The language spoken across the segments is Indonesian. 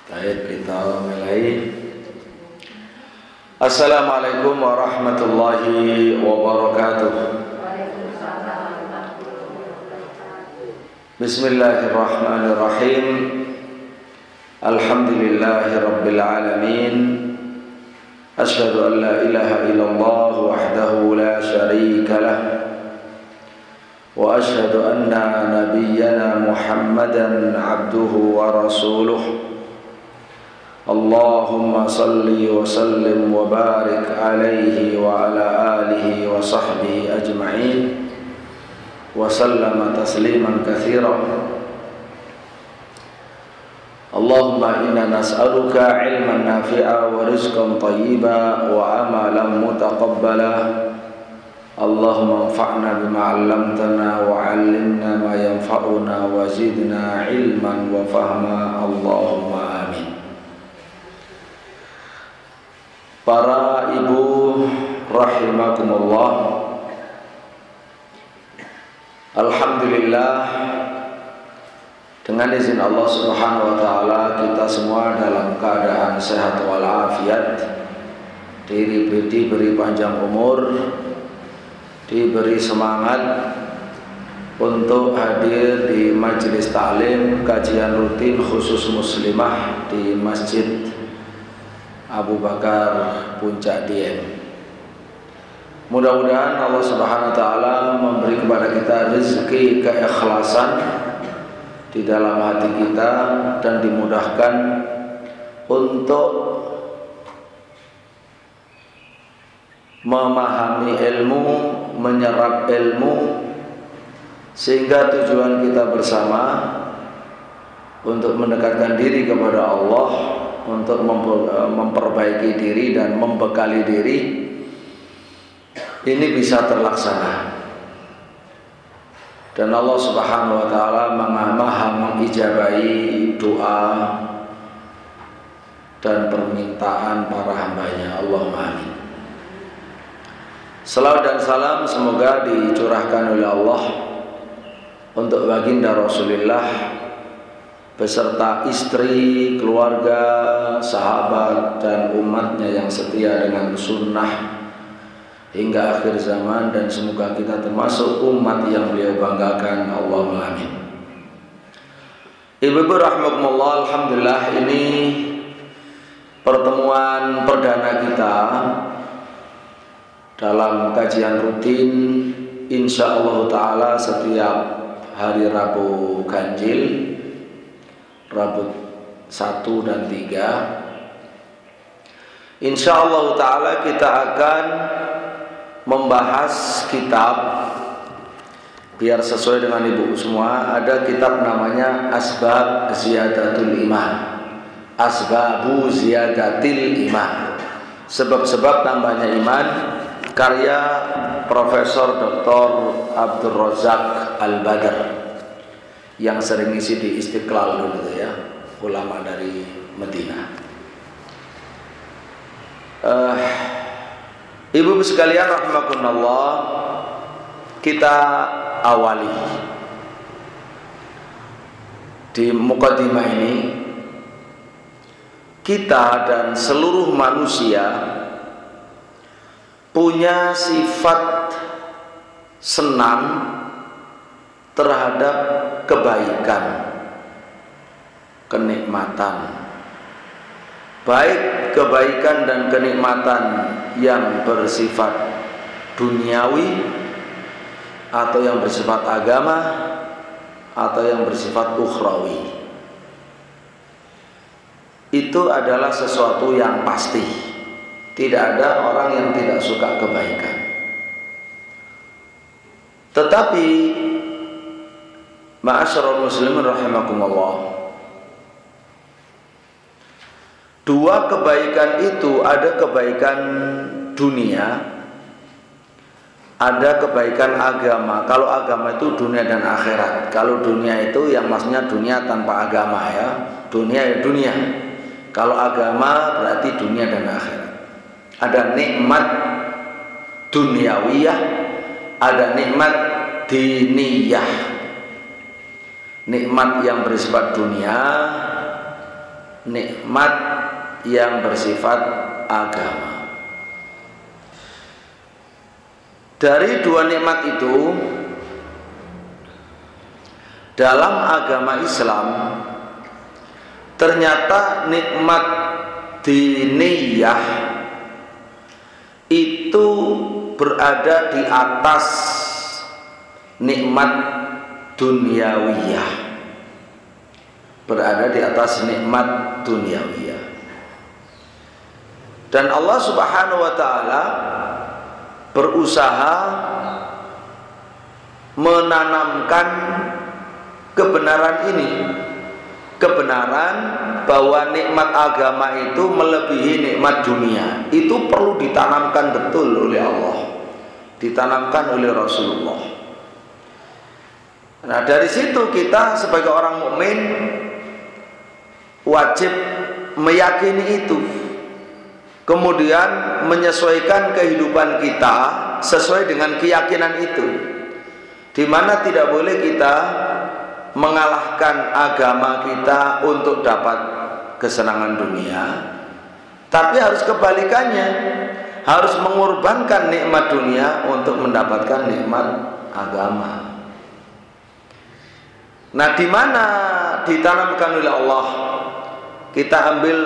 Baik, kita mulai. Assalamualaikum warahmatullahi wabarakatuh. Bismillahirrahmanirrahim. Alhamdulillahi rabbil alamin. Asyhadu an la ilaha illallah wahdahu la syarika lah. Wa asyhadu anna nabiyyana Muhammadan abduhu wa rasuluh. Allahumma salli wa sallim wa barik alaihi wa ala alihi wa sahbihi ajma'in wa sallama tasliman katsiran. Allahumma inna nas'aluka ilman nafi'a wa rizqan thayyiba wa amalan mutaqabbala. Allahumma anfa'na bima 'allamtana wa 'allimna ma yanfa'una wa zidna ilman wa fahma. Allahumma amin. Para ibu rahimakumullah, alhamdulillah, dengan izin Allah Subhanahu wa taala kita semua dalam keadaan sehat walafiat, diberi panjang umur, diberi semangat untuk hadir di majelis taklim kajian rutin khusus muslimah di Masjid Abu Bakar Puncak Dieng. Mudah-mudahan Allah Subhanahu wa taala memberi kepada kita rezeki keikhlasan di dalam hati kita dan dimudahkan untuk memahami ilmu, menyerap ilmu, sehingga tujuan kita bersama untuk mendekatkan diri kepada Allah, untuk memperbaiki diri dan membekali diri ini bisa terlaksana. Dan Allah Subhanahu wa taala maha mengijabahi doa dan permintaan para hambanya. Allahumma amin. Salawat dan salam semoga dicurahkan oleh Allah untuk baginda Rasulullah beserta istri, keluarga, sahabat dan umatnya yang setia dengan sunnah hingga akhir zaman, dan semoga kita termasuk umat yang beliau banggakan. Allahumma amin. Ibu-ibu rahimakumullah, alhamdulillah, ini pertemuan perdana kita dalam kajian rutin insyaallah taala setiap hari Rabu Ganjil, Rabu 1 dan 3. Insyaallah ta'ala kita akan membahas kitab, biar sesuai dengan ibu semua, ada kitab namanya Asbab Ziyadatul Iman, Asbabu Ziyadatil Iman, sebab-sebab tambahnya iman, karya Profesor Dr. Abdul Razak Al-Badr yang sering isi di Istiqlal dulu ya, ulama dari Medina. Ibu sekalian rahimakumullah, kita awali di mukadimah ini. Kita dan seluruh manusia punya sifat senang terhadap kebaikan, kenikmatan, baik kebaikan dan kenikmatan yang bersifat duniawi atau yang bersifat agama atau yang bersifat ukhrawi. Itu adalah sesuatu yang pasti. Tidak ada orang yang tidak suka kebaikan. Tetapi ma'asyiral muslimin rahimakumullah, dua kebaikan itu, ada kebaikan dunia, ada kebaikan agama. Kalau agama itu dunia dan akhirat. Kalau dunia itu yang maksudnya dunia tanpa agama ya. Dunia ya dunia. Kalau agama berarti dunia dan akhirat. Ada nikmat duniawiyah, ada nikmat diniyah. Nikmat yang bersifat dunia, nikmat yang bersifat agama. Dari dua nikmat itu, dalam agama Islam ternyata nikmat diniyah itu berada di atas nikmat duniawiyah, berada di atas nikmat duniawiyah. Dan Allah Subhanahu wa ta'ala berusaha menanamkan kebenaran ini, kebenaran bahwa nikmat agama itu melebihi nikmat dunia. Itu perlu ditanamkan betul oleh Allah, ditanamkan oleh Rasulullah. Nah, dari situ kita sebagai orang mukmin wajib meyakini itu, kemudian menyesuaikan kehidupan kita sesuai dengan keyakinan itu, di mana tidak boleh kita mengalahkan agama kita untuk dapat kesenangan dunia, tapi harus kebalikannya, harus mengorbankan nikmat dunia untuk mendapatkan nikmat agama. Nah, di mana ditanamkan oleh Allah? Kita ambil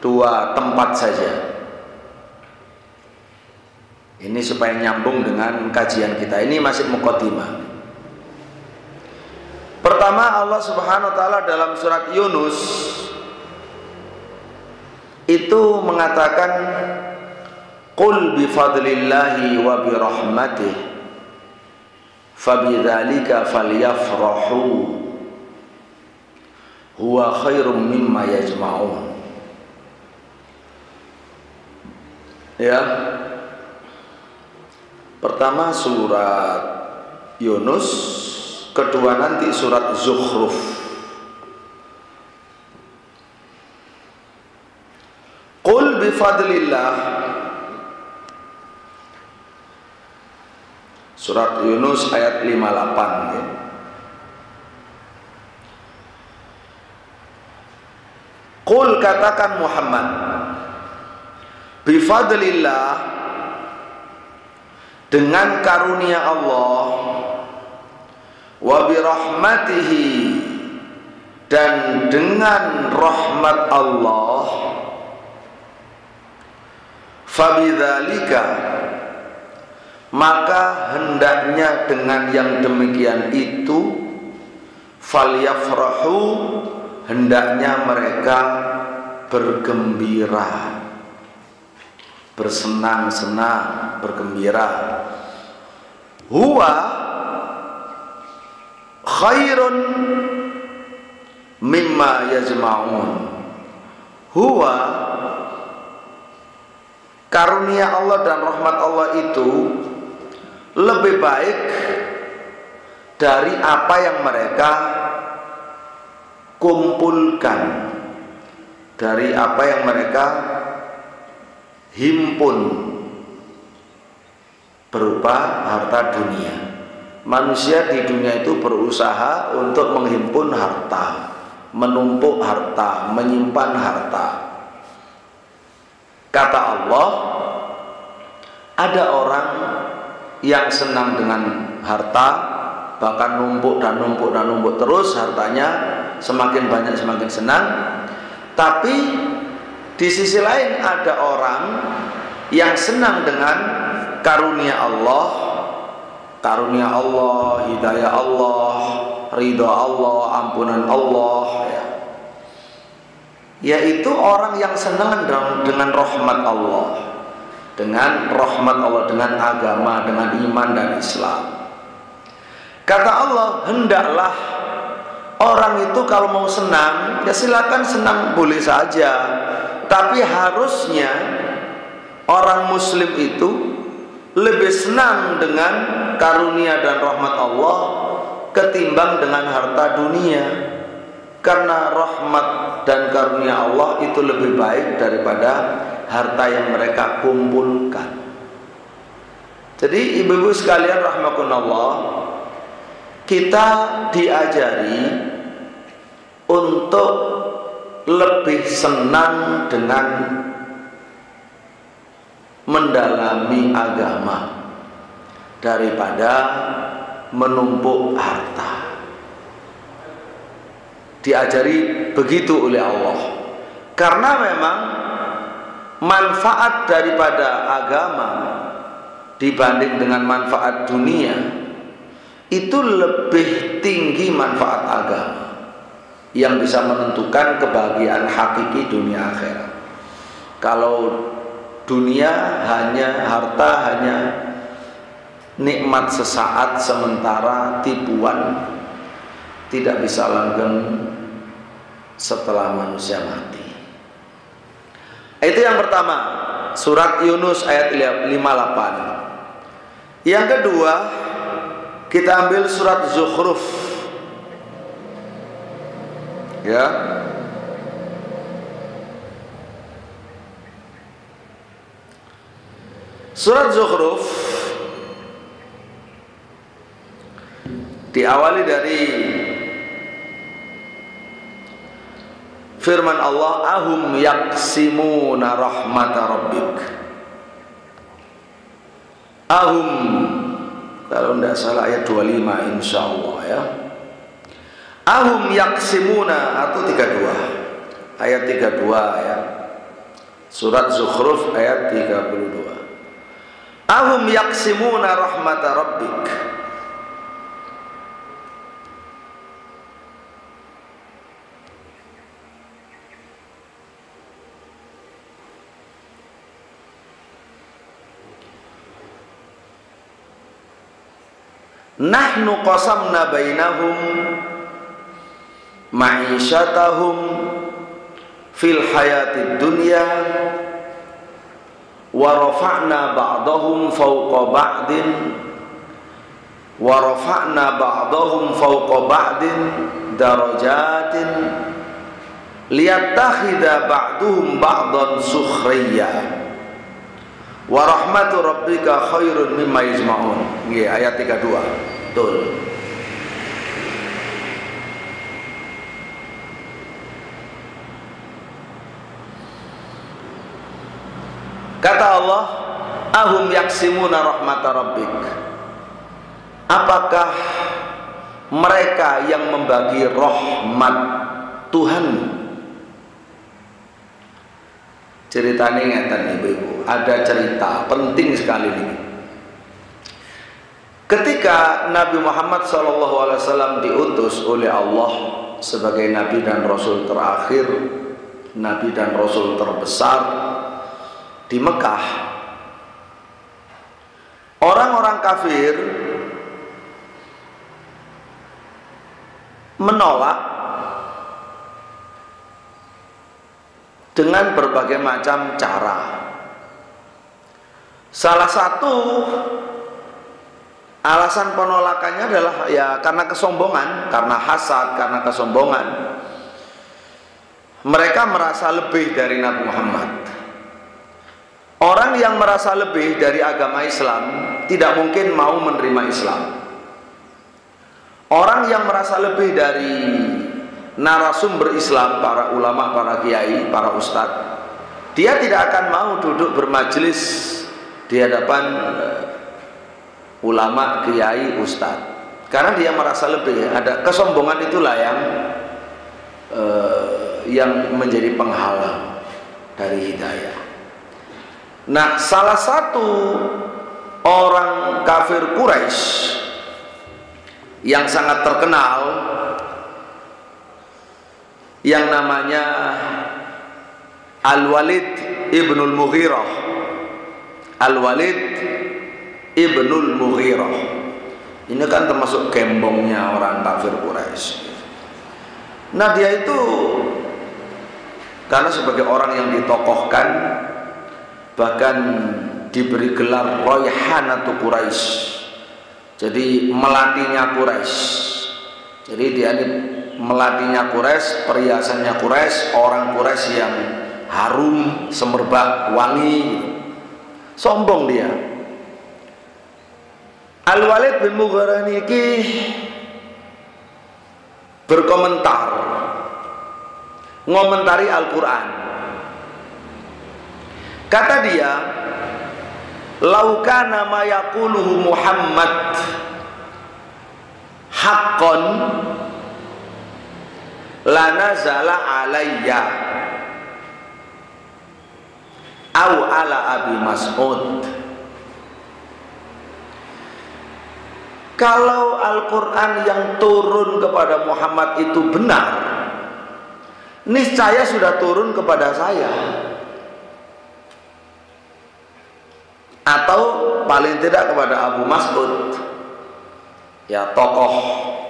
dua tempat saja. Ini supaya nyambung dengan kajian kita. Ini masih muqaddimah. Pertama, Allah Subhanahu wa ta'ala dalam surat Yunus itu mengatakan, qul bifadlillahi wa birahmatih fabidzalika falyafrahu huwa khairum mimma yajma'un. Ya. Pertama surat Yunus, kedua nanti surat Zukhruf. Qul bifadlillah, surat Yunus ayat 58 ya. Qul, katakan Muhammad, bifadlillah, dengan karunia Allah, wa birahmatihi, dan dengan rahmat Allah, fabidzalika, maka hendaknya dengan yang demikian itu, falyafrahu, hendaknya mereka bergembira, bersenang-senang, bergembira. Huwa khairun mimma yajma'un. Huwa, karunia Allah dan rahmat Allah itu lebih baik dari apa yang mereka kumpulkan, dari apa yang mereka himpun berupa harta dunia. Manusia di dunia itu berusaha untuk menghimpun harta, menumpuk harta, menyimpan harta. Kata Allah, ada orang yang senang dengan harta, bahkan numpuk dan numpuk dan numpuk terus hartanya, semakin banyak semakin senang. Tapi di sisi lain ada orang yang senang dengan karunia Allah, hidayah Allah, ridha Allah, ampunan Allah, yaitu orang yang senang dengan rahmat Allah, dengan rahmat Allah, dengan agama, dengan iman dan Islam. Kata Allah, hendaklah orang itu kalau mau senang, ya silakan senang, boleh saja. Tapi harusnya orang muslim itu lebih senang dengan karunia dan rahmat Allah ketimbang dengan harta dunia. Karena rahmat dan karunia Allah itu lebih baik daripada harta yang mereka kumpulkan. Jadi ibu-ibu sekalian rahimakumullah, kita diajari untuk lebih senang dengan mendalami agama daripada menumpuk harta. Diajari begitu oleh Allah. Karena memang manfaat daripada agama dibanding dengan manfaat dunia itu lebih tinggi manfaat agama yang bisa menentukan kebahagiaan hakiki dunia akhirat. Kalau dunia hanya harta, hanya nikmat sesaat sementara, tipuan, tidak bisa langgeng setelah manusia mati. Itu yang pertama, surat Yunus ayat 58. Yang kedua, kita ambil surat Zukhruf. Ya. Surat Zukhruf diawali dari firman Allah, ahum yaqsimuna rahmata rabbik. Ahum, kalau tidak salah ayat 25 insyaallah ya. Ahum yaqsimuna atau 32. Ayat 32 ya. Surat Zukhruf ayat 32. Ahum yaqsimuna rahmata rabbik. Nahnu qasamna bainahum ma'isyatahum fil hayatid dunya wa rafa'na ba'dahum fawqa ba'din darajatin liyattakhidha ba'duhum ba'dan sukhriyya wa rahmatu rabbika khairun mimma yajma'un. Nggih, ayat 32. Betul. Kata Allah, ahum yaksimuna rahmata rabbik. Apakah mereka yang membagi rahmat Tuhan? Ceritanya ngeten ibu-ibu, ada cerita penting sekali ini. Ketika Nabi Muhammad SAW diutus oleh Allah sebagai Nabi dan Rasul terakhir, Nabi dan Rasul terbesar di Mekah, orang-orang kafir menolak dengan berbagai macam cara. Salah satu alasan penolakannya adalah ya karena kesombongan, karena hasad, karena kesombongan. Mereka merasa lebih dari Nabi Muhammad. Orang yang merasa lebih dari agama Islam tidak mungkin mau menerima Islam. Orang yang merasa lebih dari narasumber Islam, para ulama, para kiai, para ustadz, dia tidak akan mau duduk bermajelis di hadapan ulama, kiai, ustadz, karena dia merasa lebih. Ada kesombongan, itulah yang menjadi penghalang dari hidayah. Nah, salah satu orang kafir Quraisy yang sangat terkenal yang namanya Al-Walid ibnul Mughirah. Al-Walid ibnul Mughirah ini kan termasuk gembongnya orang kafir Quraisy. Nah, dia itu karena sebagai orang yang ditokohkan, bahkan diberi gelar Raihanatu Quraisy, jadi melatinya Quraisy. Jadi dia ini melatinya Quraisy, perhiasannya Quraisy, orang Quraisy yang harum, semerbak, wangi. Sombong dia. Al-Walid bin Mughirah niki berkomentar, ngomentari Al-Quran. Kata dia, "Lau kana ma yaquluhu Muhammad haqqan la nazala alayya au ala Abi Mas'ud." Kalau Al-Quran yang turun kepada Muhammad itu benar, niscaya sudah turun kepada saya, atau paling tidak kepada Abu Mas'ud, ya tokoh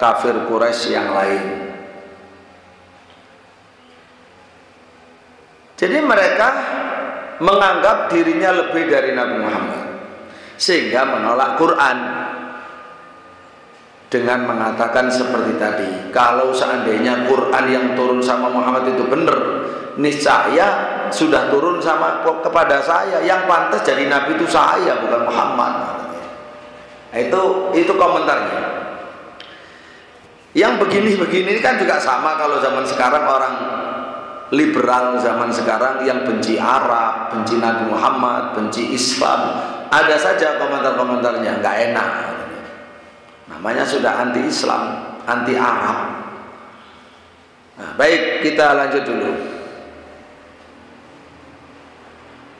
kafir Quraisy yang lain. Jadi mereka menganggap dirinya lebih dari Nabi Muhammad, sehingga menolak Quran dengan mengatakan seperti tadi, kalau seandainya Quran yang turun sama Muhammad itu benar, niscaya sudah turun sama kepada saya, yang pantas jadi nabi itu saya, bukan Muhammad. Itu komentarnya. Yang begini-begini kan juga sama kalau zaman sekarang, orang liberal zaman sekarang yang benci Arab, benci Nabi Muhammad, benci Islam, ada saja komentar-komentarnya nggak enak. Namanya sudah anti Islam, anti Arab. Nah, baik, kita lanjut dulu.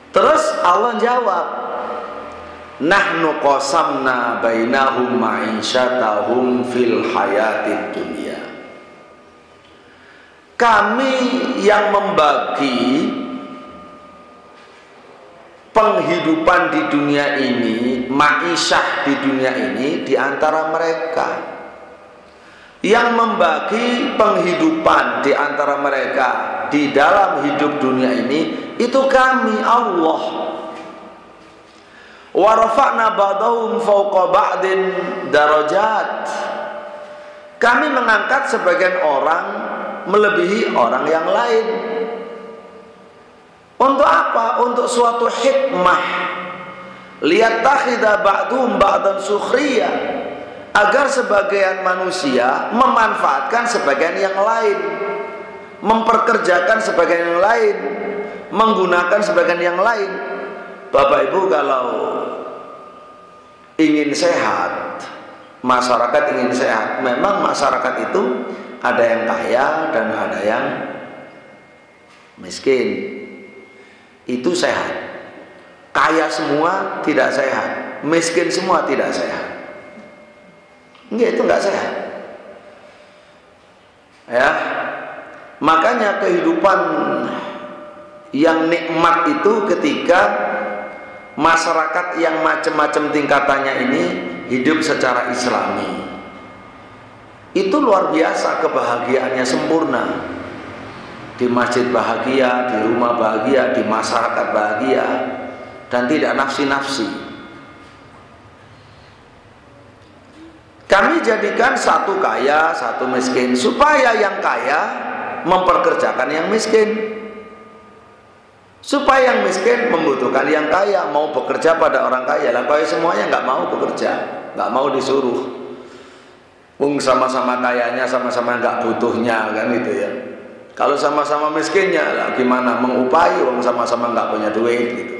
Terus Allah jawab, "Nahnu qasamna bainahum ma'isyatahum fil hayatid dunya." Kami yang membagi penghidupan di dunia ini, ma'isyah di dunia ini, di antara mereka. Yang membagi penghidupan di antara mereka di dalam hidup dunia ini, itu kami, Allah. Wa rafa'na ba'dahum fawqa ba'din darajat. Kami mengangkat sebagian orang melebihi orang yang lain. Untuk apa? Untuk suatu hikmah. Liyattakhidha ba'dhum ba'dan sukhriya, agar sebagian manusia memanfaatkan sebagian yang lain, memperkerjakan sebagian yang lain, menggunakan sebagian yang lain. Bapak Ibu, kalau ingin sehat, masyarakat ingin sehat, memang masyarakat itu ada yang kaya dan ada yang miskin. Itu sehat. Kaya semua tidak sehat, miskin semua tidak sehat. Enggak, itu enggak sehat. Ya. Makanya kehidupan yang nikmat itu ketika masyarakat yang macam-macam tingkatannya ini hidup secara Islami. Itu luar biasa, kebahagiaannya sempurna. Di masjid bahagia, di rumah bahagia, di masyarakat bahagia, dan tidak nafsi-nafsi. Kami jadikan satu kaya, satu miskin, supaya yang kaya memperkerjakan yang miskin, supaya yang miskin membutuhkan yang kaya, mau bekerja pada orang kaya. Lah kaya semuanya nggak mau bekerja, nggak mau disuruh. Sama-sama kayanya, sama-sama nggak butuhnya, kan gitu ya. Kalau sama-sama miskinnya lah gimana mengupayi, sama-sama nggak punya duit gitu.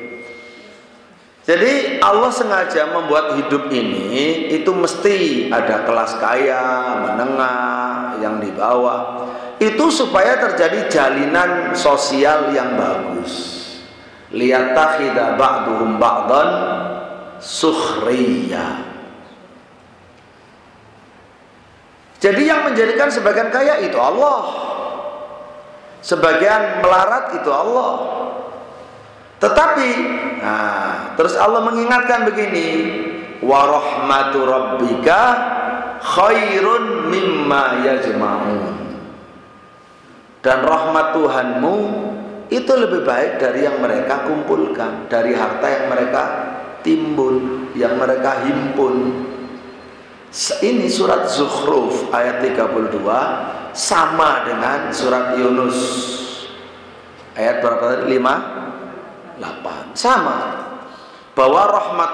Jadi Allah sengaja membuat hidup ini itu mesti ada kelas kaya, menengah, yang di bawah. Itu supaya terjadi jalinan sosial yang bagus. Liyattakhidha ba'duhum ba'dan sukhriya. Jadi yang menjadikan sebagian kaya itu Allah, sebagian melarat itu Allah. Tetapi terus Allah mengingatkan begini, wa rahmatu rabbika khairun mimma yajma'un. Dan rahmat Tuhanmu itu lebih baik dari yang mereka kumpulkan, dari harta yang mereka timbun, yang mereka himpun. Ini surat Zukhruf ayat 32 sama dengan surat Yunus ayat berapa tadi? 58. Sama. Bahwa rahmat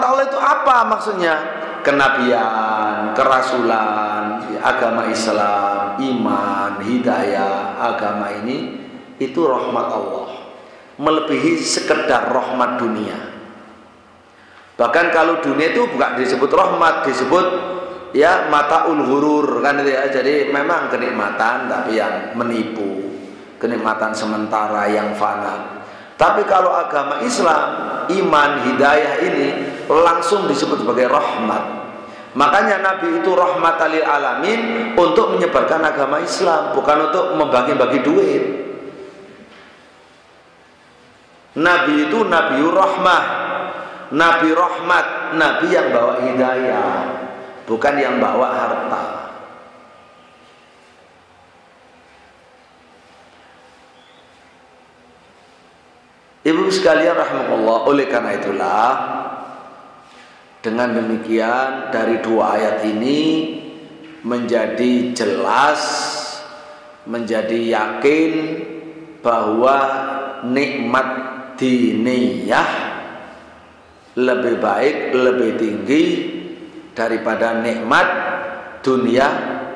Allah itu apa maksudnya? Kenabian, kerasulan, agama Islam, iman, hidayah, agama ini itu rahmat Allah, melebihi sekedar rahmat dunia. Bahkan kalau dunia itu bukan disebut rahmat, disebut ya mataul ghurur kan itu ya. Jadi memang kenikmatan tapi yang menipu, kenikmatan sementara yang fana. Tapi kalau agama Islam, iman, hidayah ini langsung disebut sebagai rahmat. Makanya Nabi itu rahmatan lil alamin untuk menyebarkan agama Islam, bukan untuk membagi-bagi duit. Nabi itu Nabiur Rahmah, Nabi rahmat, Nabi yang bawa hidayah, bukan yang bawa harta. Ibu sekalian rahimakumullah, oleh karena itulah dengan demikian dari dua ayat ini menjadi jelas, menjadi yakin bahwa nikmat diniyah lebih baik, lebih tinggi daripada nikmat duniawiyah.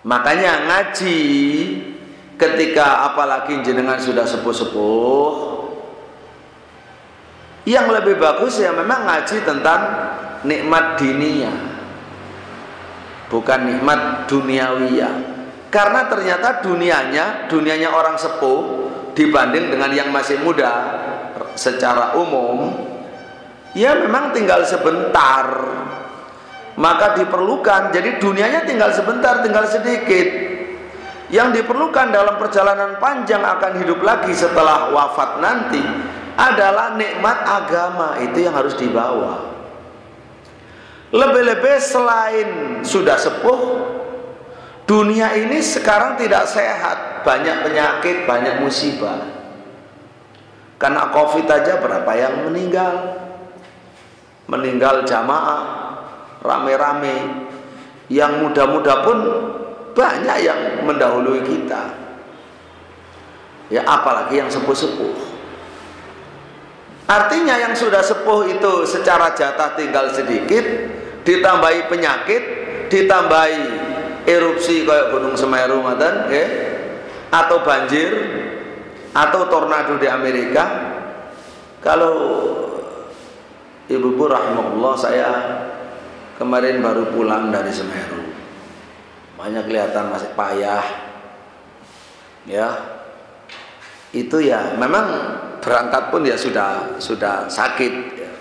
Makanya ngaji ketika apalagi jenengan sudah sepuh-sepuh, yang lebih bagus ya memang ngaji tentang nikmat diniyah, bukan nikmat duniawiyah. Karena ternyata dunianya orang sepuh dibanding dengan yang masih muda secara umum, ya memang tinggal sebentar. Maka diperlukan, jadi dunianya tinggal sebentar, tinggal sedikit. Yang diperlukan dalam perjalanan panjang akan hidup lagi setelah wafat nanti adalah nikmat agama, itu yang harus dibawa. Lebih-lebih selain sudah sepuh, dunia ini sekarang tidak sehat, banyak penyakit, banyak musibah. Karena COVID aja berapa yang meninggal jamaah rame-rame, yang muda-muda pun banyak yang mendahului kita. Ya apalagi yang sepuh-sepuh. Artinya yang sudah sepuh itu secara jatah tinggal sedikit, ditambahi penyakit, ditambahi erupsi kayak Gunung Semeru atau banjir, atau tornado di Amerika. Kalau ibu-ibu rahimahullah, saya kemarin baru pulang dari Semeru, banyak kelihatan masih payah. Ya, itu ya memang berangkat pun ya sudah sakit ya.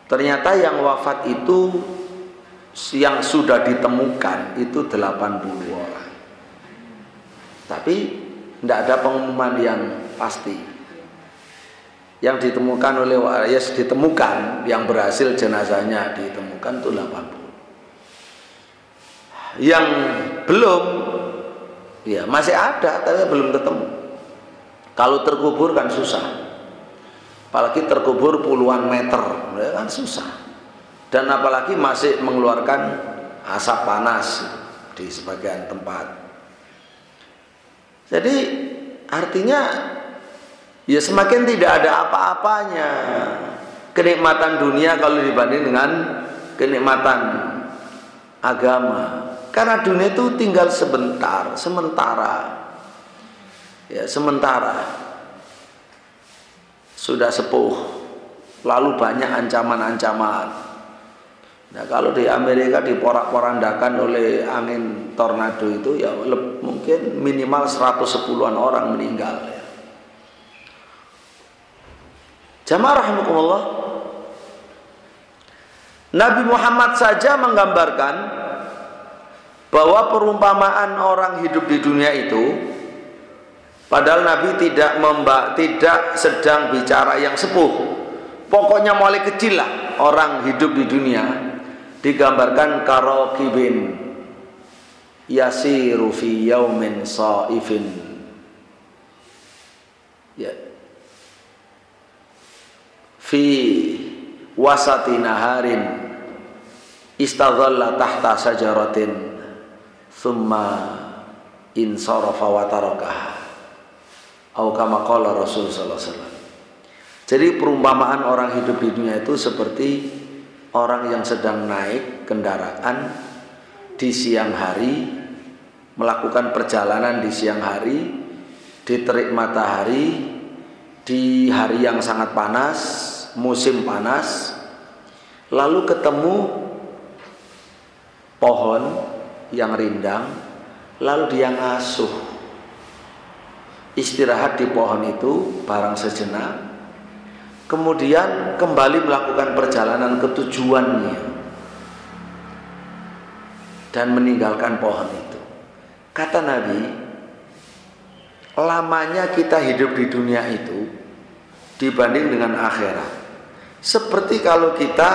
Ternyata yang wafat itu yang sudah ditemukan itu 80 orang. Tapi tidak ada pengumuman yang pasti. Yang ditemukan oleh ditemukan, yang berhasil jenazahnya ditemukan itu 80. Yang belum ya masih ada tapi belum ketemu. Kalau terkubur kan susah, apalagi terkubur puluhan meter, ya kan susah. Dan apalagi masih mengeluarkan asap panas di sebagian tempat. Jadi artinya ya semakin tidak ada apa-apanya kenikmatan dunia kalau dibanding dengan kenikmatan agama. Karena dunia itu tinggal sebentar, sementara. Ya sementara, sudah sepuh, lalu banyak ancaman-ancaman. Nah kalau di Amerika diporak-porandakan oleh angin tornado itu ya mungkin minimal 110-an orang meninggal ya. Jamaah rahimakumullah, Nabi Muhammad saja menggambarkan bahwa perumpamaan orang hidup di dunia itu, padahal Nabi tidak sedang bicara yang sepuh, pokoknya mulai kecil lah orang hidup di dunia, digambarkan karokibin yasiru fi yaumin saifin, ya, fi wasati naharin istadhalla tahta sajaratin thumma insarafa wa tarakaha, atau kama qala Rasul sallallahu alaihi wasallam. Jadi perumpamaan orang hidup di dunia itu seperti orang yang sedang naik kendaraan di siang hari, melakukan perjalanan di siang hari, di terik matahari, di hari yang sangat panas, musim panas, lalu ketemu pohon yang rindang, lalu dia ngasuh, istirahat di pohon itu barang sejenak, kemudian kembali melakukan perjalanan ke tujuannya dan meninggalkan pohon itu. Kata Nabi, lamanya kita hidup di dunia itu dibanding dengan akhirat seperti kalau kita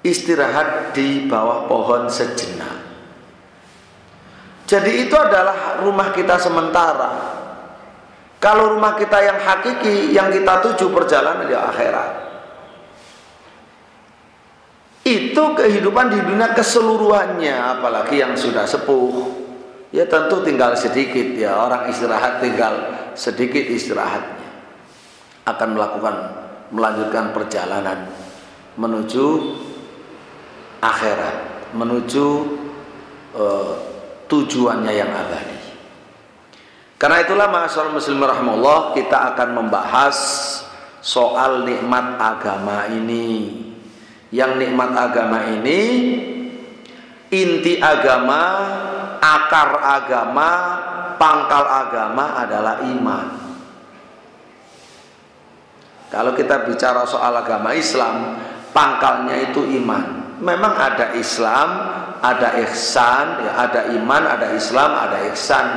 istirahat di bawah pohon sejenak. Jadi itu adalah rumah kita sementara. Kalau rumah kita yang hakiki, yang kita tuju perjalanan di akhirat, itu kehidupan di dunia keseluruhannya. Apalagi yang sudah sepuh, ya tentu tinggal sedikit ya. Orang istirahat tinggal sedikit istirahatnya, akan melanjutkan perjalanan menuju akhirat, menuju tujuannya yang abadi. Karena itulah ma'asyiral muslimin rahimahullah, kita akan membahas soal nikmat agama ini. Yang nikmat agama ini, inti agama, akar agama, pangkal agama adalah iman. Kalau kita bicara soal agama Islam, pangkalnya itu iman. Memang ada Islam, ada ihsan, ya, ada iman, ada Islam, ada ihsan.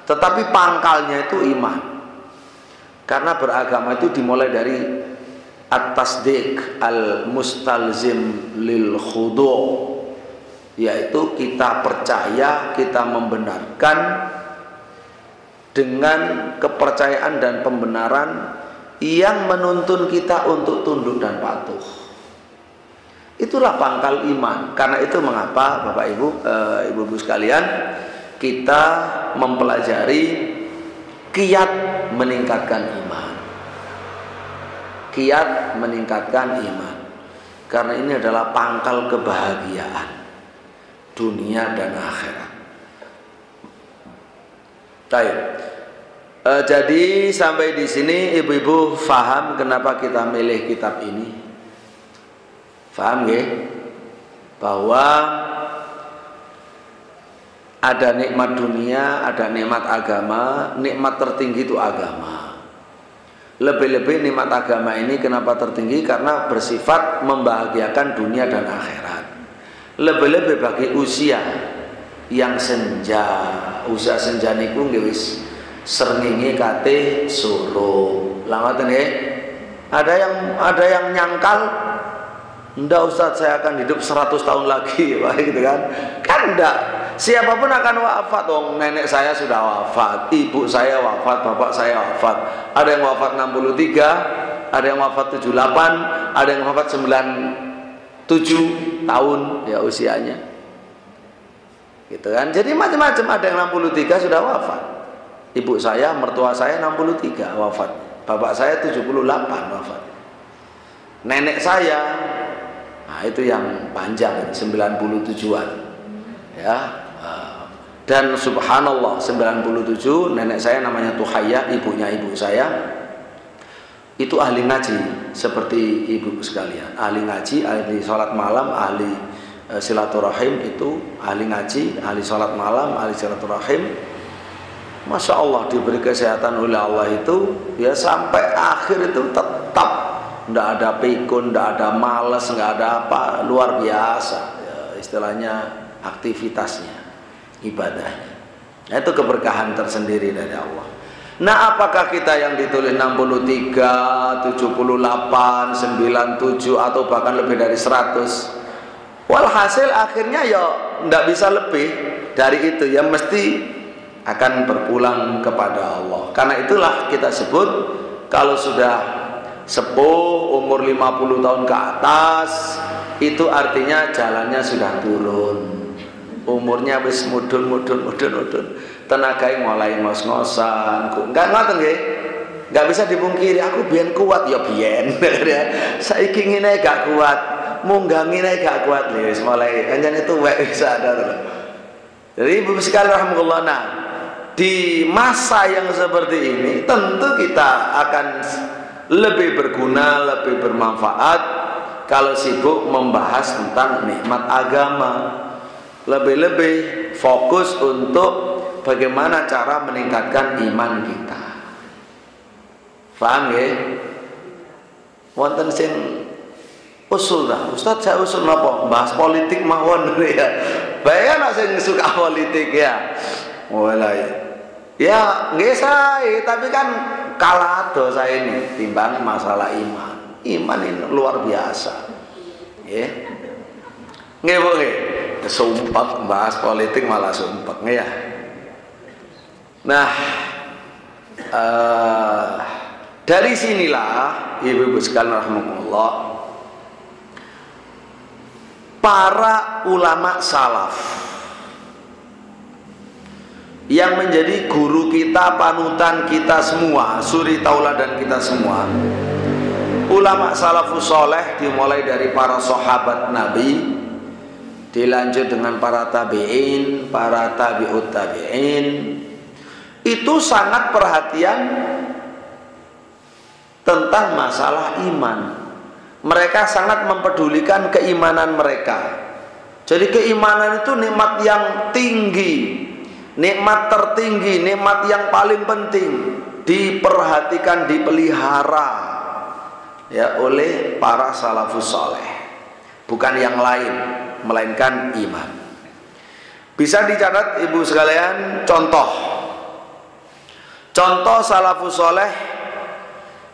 Tetapi pangkalnya itu iman. Karena beragama itu dimulai dari at-tasdiq al-mustalzim lil khudu', yaitu kita percaya, kita membenarkan dengan kepercayaan dan pembenaran yang menuntun kita untuk tunduk dan patuh. Itulah pangkal iman. Karena itu mengapa Bapak Ibu, Ibu-ibu sekalian, kita mempelajari kiat meningkatkan iman. Kiat meningkatkan iman. Karena ini adalah pangkal kebahagiaan dunia dan akhirat. Baik. Jadi sampai di sini ibu-ibu faham kenapa kita milih kitab ini? Faham ya? Bahwa ada nikmat dunia, ada nikmat agama. Nikmat tertinggi itu agama. Lebih-lebih nikmat agama ini kenapa tertinggi? Karena bersifat membahagiakan dunia dan akhirat. Lebih-lebih bagi usia yang senja. Usia senja niku nggih wis srengenge kate suruh. Lah ngoten nggih. Ada yang nyangkal, ndak Ustaz, saya akan hidup 100 tahun lagi, wah gitu kan. Kan enggak. Siapapun akan wafat dong. Nenek saya sudah wafat, ibu saya wafat, bapak saya wafat. Ada yang wafat 63, ada yang wafat 78, ada yang wafat 97 tahun ya usianya. Gitu kan. Jadi macam-macam, ada yang 63 sudah wafat. Ibu saya, mertua saya 63 wafat. Bapak saya 78 wafat. Nenek saya, nah itu yang panjang 97-an. Ya. Dan subhanallah 97, nenek saya namanya Tuhaya, ibunya ibu saya. Itu ahli ngaji seperti ibu sekalian. Ahli ngaji, ahli sholat malam, ahli silaturahim, itu ahli ngaji, ahli sholat malam, ahli silaturahim. Masya Allah, diberi kesehatan oleh Allah itu ya sampai akhir itu tetap tidak ada pikun, tidak ada males, nggak ada apa, luar biasa ya, istilahnya aktivitasnya, ibadahnya. Nah, itu keberkahan tersendiri dari Allah. Nah, apakah kita yang ditulis 63, 78, 97 atau bahkan lebih dari 100? Walhasil akhirnya ya tidak bisa lebih dari itu, ya mesti akan berpulang kepada Allah. Karena itulah kita sebut kalau sudah sepuh, umur 50 tahun ke atas, itu artinya jalannya sudah turun. Umurnya wis mudun. Tenagai mulai ngos-ngosan. Enggak ngoten nggih. Enggak bisa dipungkiri, aku biyen kuat ya biyen. Saiki ngene gak kuat. munggangi nek gak kuat lho wis mulai anjen itu bisa ada tuh. Jadi Ibu sekalian rahimakumullah, nah di masa yang seperti ini tentu kita akan lebih berguna, lebih bermanfaat kalau sibuk membahas tentang nikmat agama, lebih-lebih fokus untuk bagaimana cara meningkatkan iman kita. Paham ya? Wonten sing usul dah, Ustaz saya usul apa? Bahas politik mawon ya. Bae ana sing suka politik ya. Mulai. Ya, nggih saya, tapi kan kalah ado saya ini timbang masalah iman. Iman ini luar biasa. Nggih. Nggih, Bu nggih. Sumpek bahas politik malah sumpek ya. Nah, dari sinilah ibu-ibu sekalian rahimakumullah, para ulama salaf yang menjadi guru kita, panutan kita semua, suri tauladan kita semua. Ulama salafus soleh dimulai dari para sahabat Nabi, dilanjut dengan para tabi'in, para tabi'ut tabi'in. Itu sangat perhatian tentang masalah iman. Mereka sangat mempedulikan keimanan mereka. Jadi keimanan itu nikmat yang tinggi, nikmat tertinggi, nikmat yang paling penting, diperhatikan, dipelihara ya oleh para salafus saleh, bukan yang lain melainkan iman. Bisa dicatat ibu sekalian contoh salafus saleh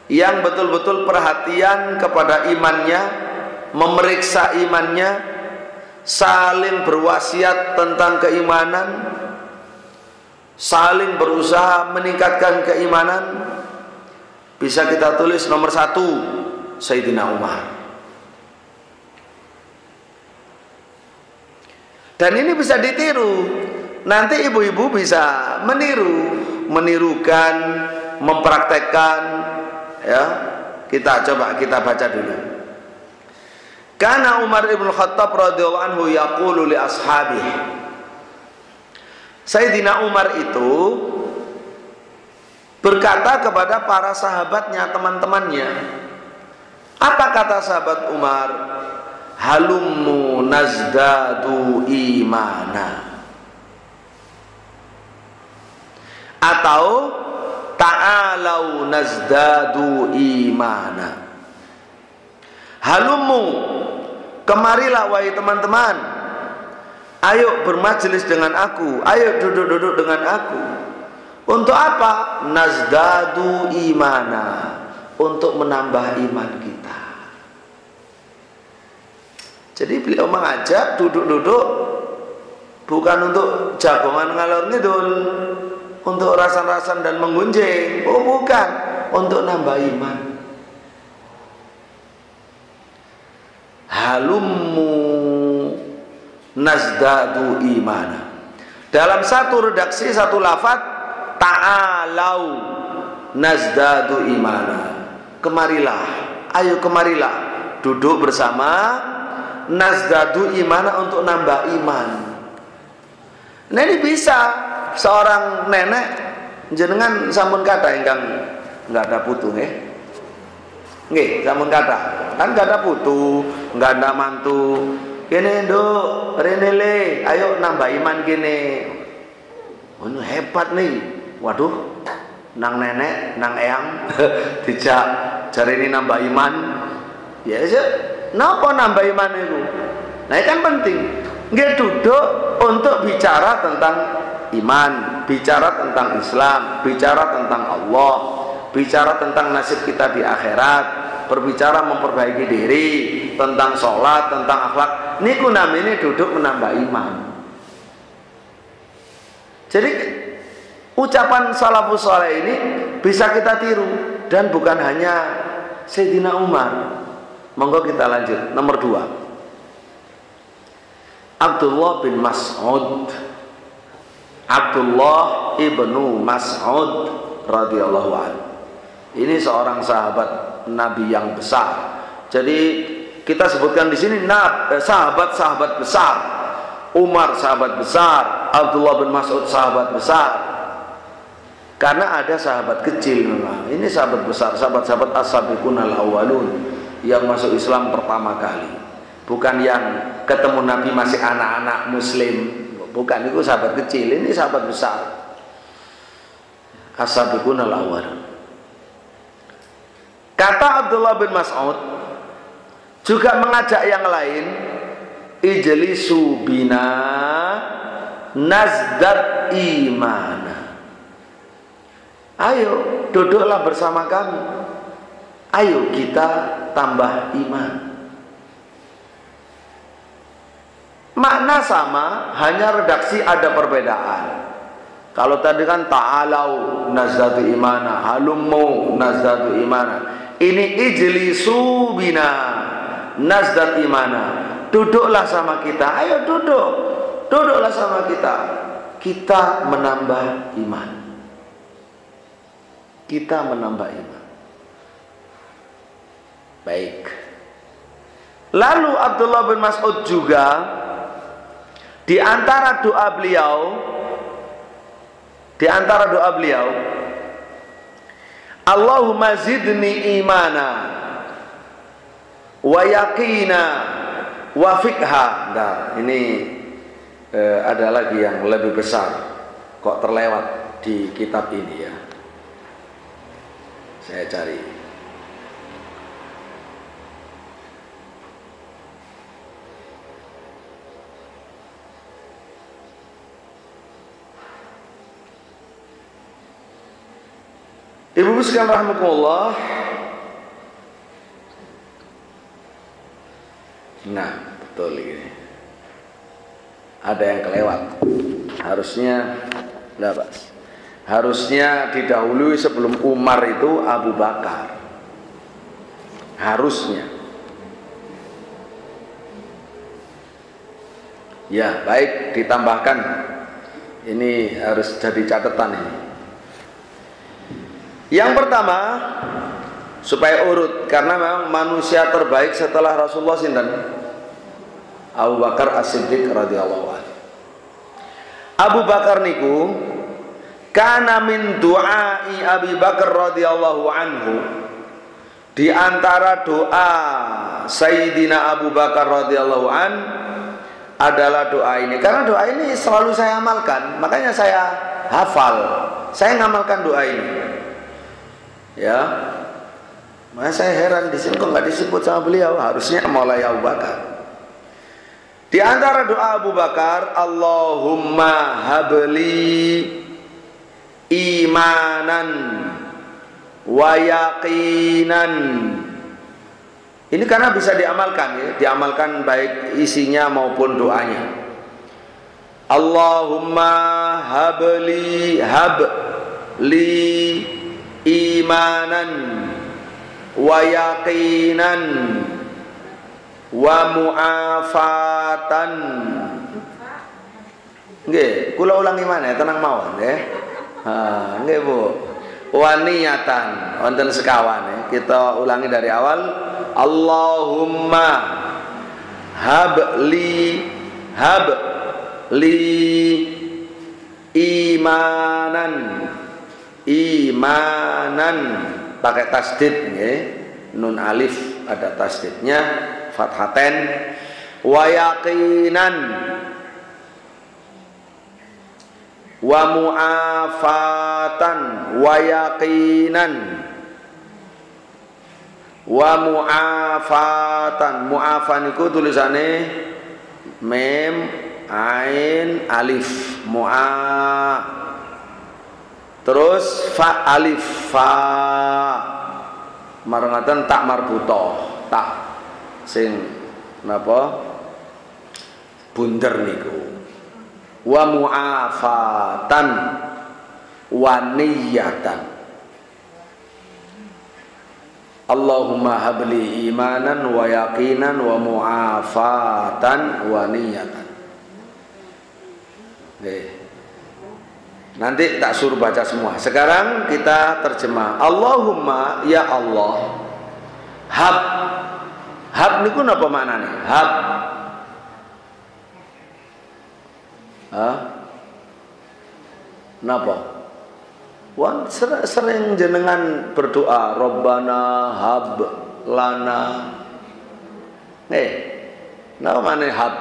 yang betul-betul perhatian kepada imannya, memeriksa imannya, saling berwasiat tentang keimanan, saling berusaha meningkatkan keimanan. Bisa kita tulis nomor 1 Sayyidina Umar. Dan ini bisa ditiru. Nanti ibu-ibu bisa menirukan, mempraktekkan ya. Kita baca dulu. Kana Umar ibn Khattab radhiyallahu anhu yaqulu li ashabihi. Sayyidina Umar itu berkata kepada para sahabatnya, teman-temannya. Apa kata sahabat Umar? Halummu nazdadu imana. Atau ta'alau nazdadu imana. Halummu, kemarilah wahai teman-teman, ayo bermajelis dengan aku, ayo duduk-duduk dengan aku. Untuk apa? Nazdadu imana, untuk menambah iman kita. Jadi beliau mengajak duduk-duduk bukan untuk jagongan ngalor ngidul, untuk rasan-rasan dan menggunjing. Oh bukan, untuk nambah iman. Halummu nazdadu imana. Dalam satu redaksi, satu lafaz, ta'alau nazdadu imana. Kemarilah, ayo kemarilah, duduk bersama, nazdadu imana, untuk nambah iman. Nah ini bisa seorang nenek jenengan sampun kata ingkang enggak ada putu nggih. Nggih, sampun kata. Kan enggak ada putu, enggak ada mantu. Kene nduk, rene le, ayo nambah iman kene. Oh, ini hebat nih. Waduh, nang nenek, nang eyang dijak jare ini nambah iman. Ya sih, napa nambah iman itu? Nah, ini kan penting. Nggih duduk untuk bicara tentang iman, bicara tentang Islam, bicara tentang Allah, bicara tentang nasib kita di akhirat, berbicara memperbaiki diri, tentang sholat, tentang akhlak. Niku namanya duduk menambah iman. Jadi ucapan salafus saleh ini bisa kita tiru, dan bukan hanya Sayyidina Umar. Monggo kita lanjut. Nomor 2, Abdullah bin Mas'ud. Abdullah ibnu Mas'ud radhiyallahu anhu. Ini seorang sahabat Nabi yang besar. Jadi kita sebutkan di sini sahabat-sahabat besar. Umar sahabat besar, Abdullah bin Mas'ud sahabat besar. Karena ada sahabat kecil memang. Ini sahabat besar, sahabat-sahabat as-sabiqun al-awwalun yang masuk Islam pertama kali. Bukan yang ketemu Nabi masih anak-anak muslim. Bukan, itu sahabat kecil, ini sahabat besar. As-sabiqun al-awwalun. Kata Abdullah bin Mas'ud juga mengajak yang lain, ijlisu bina nazdad imana. Ayo duduklah bersama kami, ayo kita tambah iman. Makna sama, hanya redaksi ada perbedaan. Kalau tadi kan ta'alau nazdatu imana, halummu nazdatu imana. Ini ijlisu bina nazdat imana. Duduklah sama kita, ayo duduk. Duduklah sama kita. Kita menambah iman. Kita menambah iman. Baik. Lalu Abdullah bin Mas'ud juga di antara doa beliau, Allahumma zidni imana wa yaqina wa fiqha. Nah, ini ada lagi yang lebih besar, kok terlewat di kitab ini ya. Saya cari. Ibu sekalian rahimakumullah. Nah, betul ini. Ada yang kelewat. Harusnya harusnya didahului sebelum Umar itu Abu Bakar. Harusnya. Ya, baik, ditambahkan. Ini harus jadi catatan ini. Yang pertama, supaya urut, karena memang manusia terbaik setelah Rasulullah sinten? Abu Bakar As-Siddiq radhiyallahu anhu. Abu Bakar niku kana min du'ai Abi Bakar radhiyallahu anhu, di antara doa Sayyidina Abu Bakar radhiyallahu an adalah doa ini. Karena doa ini selalu saya amalkan, makanya saya hafal, saya ngamalkan doa ini. Ya, makanya saya heran di sini kok nggak disebut sama beliau. Harusnya mulai Abu Bakar. Di antara doa Abu Bakar, Allahumma habli imanan wa yaqinan. Ini karena bisa diamalkan ya, diamalkan baik isinya maupun doanya. Allahumma habli imanan wa yaqinan wa mu'afatan. Nggih, kula ulangi maneh, tenang mawon nggih. Ha, nggih Bu. Wa niyatan wonten sekawan. Kita ulangi dari awal. Allahumma habli imanan pakai tasdid nggih. Nun alif ada tasdidnya, fathaten. Wa yaqinan wa mu'afatan wa yaqinan wa mu'afatan. Mu'afan iku tulisane mim ain alif terus fa alif fa marangatan tak marbutoh, tak sing napa bunder niku. Wa mu'afatan wa niyatan. Allahumma habli imanan wa yaqinan wa mu'afatan wa niyatan. Nanti tak suruh baca semua. Sekarang kita terjemah. Allahumma, ya Allah, Hab niku napa maknane? Hab. Napa? Wan sering jenengan berdoa, Rabbana hab lana. Napa maknane hab?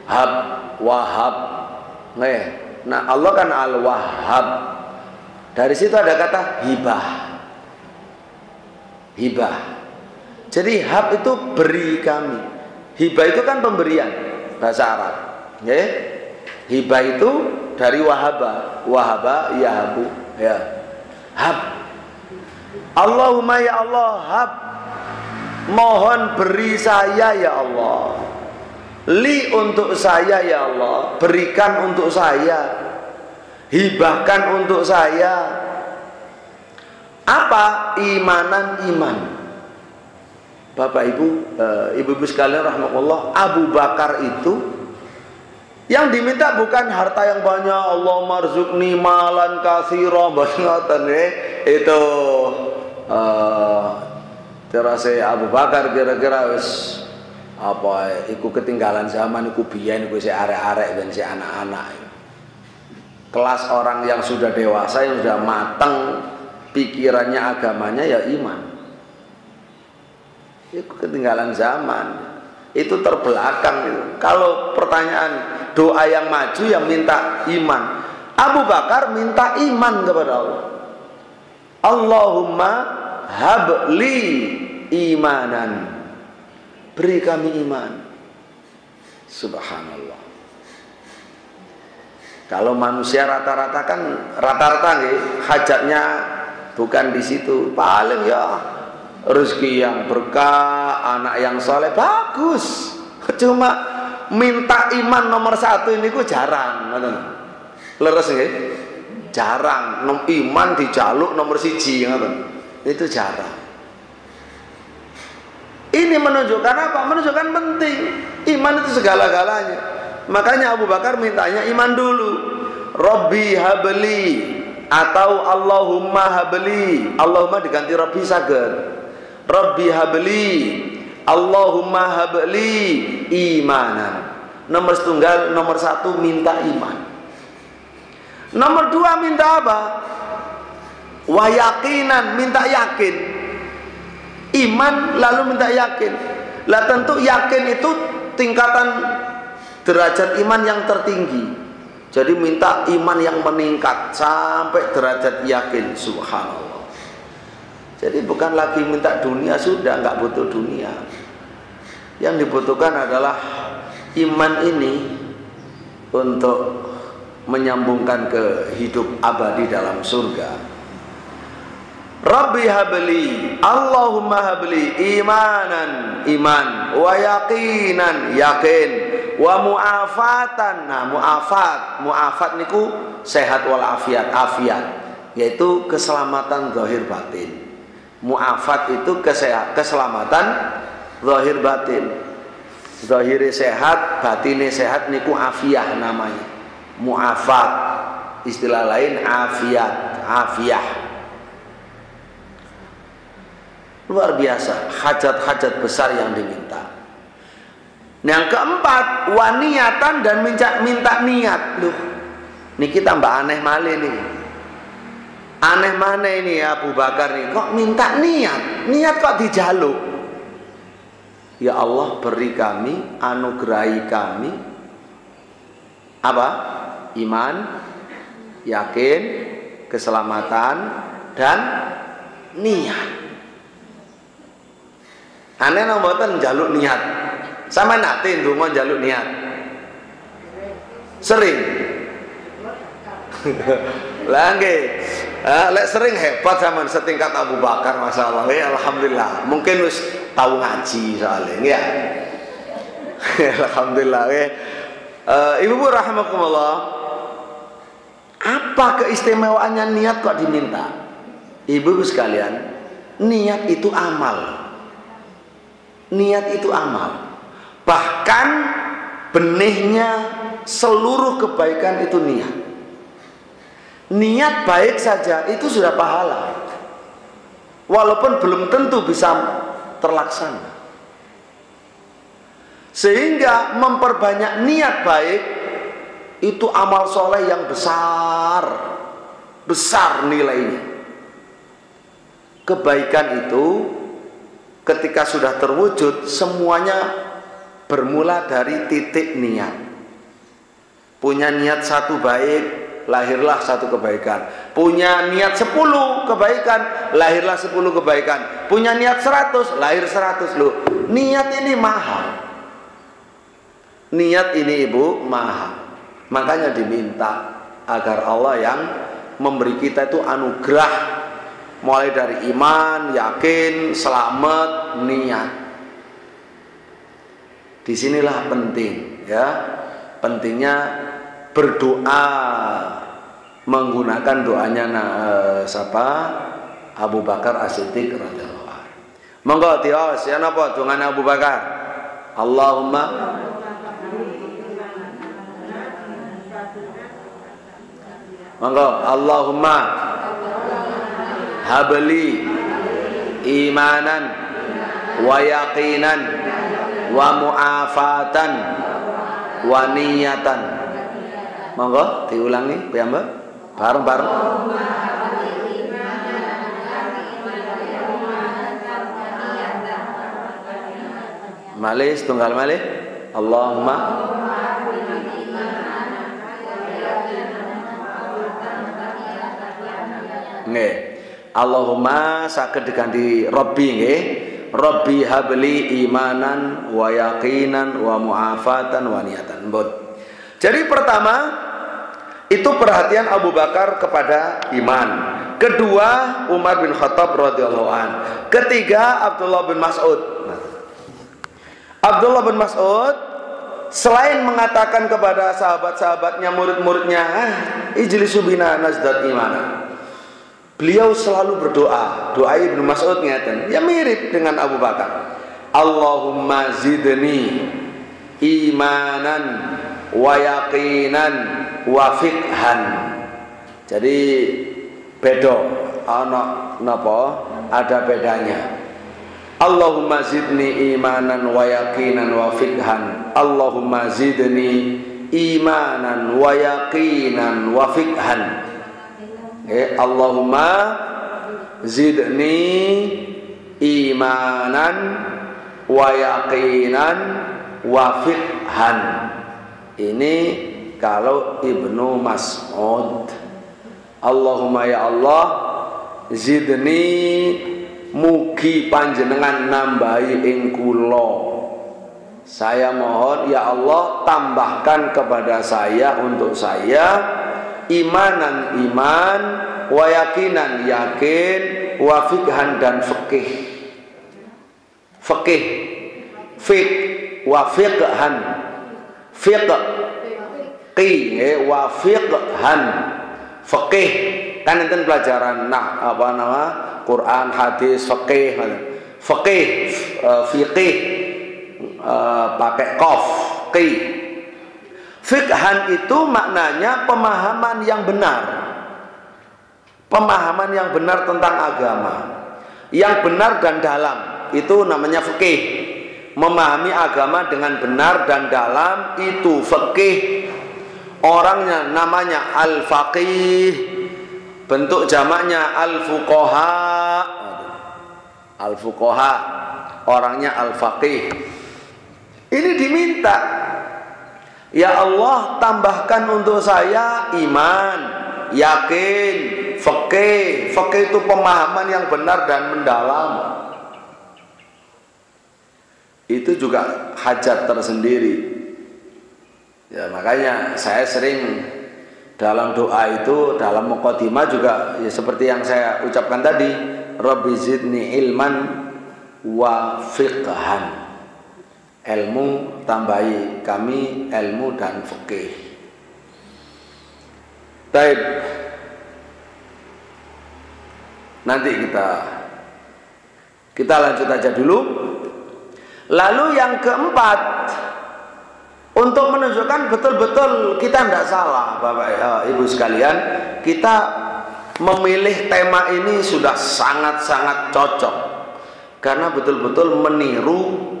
Hab, wahab. Nah, Allah kan al-wahhab. Dari situ ada kata hibah. Hibah. Jadi hab itu beri kami. Hibah itu kan pemberian bahasa Arab. Hibah itu dari wahaba. Wahaba yahabu. Ya. Hab. Allahumma ya Allah, hab. Mohon beri saya ya Allah. Li untuk saya ya Allah, berikan untuk saya, hibahkan untuk saya. Apa? Imanan iman. Bapak Ibu, Ibu-ibu sekalian rahmatullah, Abu Bakar itu yang diminta bukan harta yang banyak, Allahumma rzuqni malan katsira, itu terasa Abu Bakar kira-kira wis apa iku ketinggalan zaman, iku biyen iku si arek-arek dan si anak-anak. Kelas orang yang sudah dewasa, yang sudah matang pikirannya, agamanya ya iman. Iku ketinggalan zaman, itu terbelakang itu. Kalau pertanyaan doa yang maju yang minta iman, Abu Bakar minta iman kepada Allah. Allahumma habli imanan, beri kami iman. Subhanallah. Kalau manusia rata-rata kan hajatnya bukan di situ. Paling ya rezeki yang berkah, anak yang soleh, bagus. Cuma minta iman nomor satu ini ku jarang. Leres nggih? Jarang. Iman dijaluk nomor siji, itu jarang. Ini menunjukkan apa? Menunjukkan penting. Iman itu segala-galanya. Makanya Abu Bakar mintanya iman dulu. Rabbi habli atau Allahumma habli. Allahumma diganti Rabbi saged. Rabbi habli, Allahumma habli imanan. Nomor setunggal, nomor satu minta iman. Nomor dua minta apa? Wayakinan, minta yakin. Iman lalu minta yakin. Lah tentu yakin itu tingkatan derajat iman yang tertinggi. Jadi minta iman yang meningkat sampai derajat yakin. Subhanallah. Jadi bukan lagi minta dunia, sudah nggak butuh dunia. Yang dibutuhkan adalah iman ini untuk menyambungkan ke hidup abadi dalam surga. Rabbi habli, Allahumma habli imanan, iman, wa yaqinan, yakin, wa mu'afatan. Nah, mu'afat niku sehat wal afiat, afiat, yaitu keselamatan zahir batin. Mu'afat itu keselamatan zahir batin. Zahire sehat, batine sehat niku afiah namanya. Mu'afat, istilah lain afiat, afiah. Luar biasa hajat-hajat besar yang diminta. Yang keempat, waniatan dan minta niat. Loh, ini kita mbak aneh malih nih. Aneh mana ini Abu Bakar nih, kok minta niat? Niat kok dijaluk? Ya Allah, beri kami, anugerahi kami apa? Iman, yakin, keselamatan, dan niat. Aneh nang mboten njaluk niat. Sama nate ndonga njaluk niat. Sering. Lah nggih. Lek sering hebat sampean setingkat Abu Bakar, masyaallah. Alhamdulillah. Mungkin wis tahu ngaji soalnya ya. Alhamdulillah. Ibu-ibu rahimakumullah. Apa keistimewaannya niat kok diminta? Ibu-ibu sekalian, niat itu amal. Niat itu amal. Bahkan benihnya seluruh kebaikan itu niat. Niat baik saja itu sudah pahala. Walaupun belum tentu bisa terlaksana. Sehingga memperbanyak niat baik itu amal soleh yang besar nilainya. Kebaikan itu ketika sudah terwujud semuanya bermula dari titik niat. Punya niat satu baik, lahirlah satu kebaikan. Punya niat 10 kebaikan, lahirlah 10 kebaikan. Punya niat 100, lahir 100 loh. Niat ini mahal. Niat ini ibu mahal. Makanya diminta agar Allah yang memberi kita itu anugerah, mulai dari iman, yakin, selamat, niat. Disinilah penting ya, pentingnya berdoa menggunakan doanya Abu Bakar As-Siddiq radhiyallahu anhu. Monggo tios ya napa dongane Abu Bakar. Allahumma monggo Allahumma habli imanan wa yaqinan wa mu'afatan wa niyatan. Monggo diulangi piyambak bareng-bareng. Malih setunggal malih. Allahumma nggih. Allahumma saged diganti Rabbi nggih. Rabbi habli imanan wa yaqinan wa mu'afatan wa niyatan. Mbon. Jadi pertama itu perhatian Abu Bakar kepada iman. Kedua Umar bin Khattab radhiyallahu an. Ketiga Abdullah bin Mas'ud. Abdullah bin Mas'ud selain mengatakan kepada sahabat-sahabatnya, murid-muridnya, ijlisu bina nazdad imana. Beliau selalu berdoa. Doa Ibnu Mas'ud ngeten, ya mirip dengan Abu Bakar. Allahumma zidni imanan wa yaqinan wa fiqhan. Jadi beda ana napa? Ada bedanya. Allahumma zidni imanan wa yaqinan wa fiqhan. Allahumma zidni imanan wa yaqinan wa fiqhan. Allahumma zidni imanan wa yaqinan wa fiqhan. Ini kalau Ibnu Mas'ud. Allahumma ya Allah zidni, mugi panjenengan nambahi ing kula. Saya mohon ya Allah tambahkan kepada saya, untuk saya imanan iman, wa yakinan yakin, wa fiqhan dan fikih. Fikih, fiqh, wa fiqhan, fiqh, wa fiqhan, fikih. Kan enten pelajaran apa nama Quran, hadis, fikih, fikih, fikih pakai qaf, qi. Fiqhan itu maknanya pemahaman yang benar. Pemahaman yang benar tentang agama, yang benar dan dalam, itu namanya fikih. Memahami agama dengan benar dan dalam itu fikih. Orangnya namanya al-faqih, bentuk jamaknya al-fuqaha. Al-fuqaha, orangnya al-faqih. Ini diminta, ya Allah tambahkan untuk saya iman, yakin, fikih. Fikih itu pemahaman yang benar dan mendalam. Itu juga hajat tersendiri. Ya makanya saya sering dalam doa itu, dalam muqaddimah juga ya seperti yang saya ucapkan tadi, Rabbi zidni ilman wa fiqhan. Ilmu, tambahi kami ilmu dan fikih. Baik. Nanti kita lanjut aja dulu. Lalu yang keempat, untuk menunjukkan betul-betul kita tidak salah Bapak Ibu sekalian, kita memilih tema ini sudah sangat-sangat cocok. karena betul-betul meniru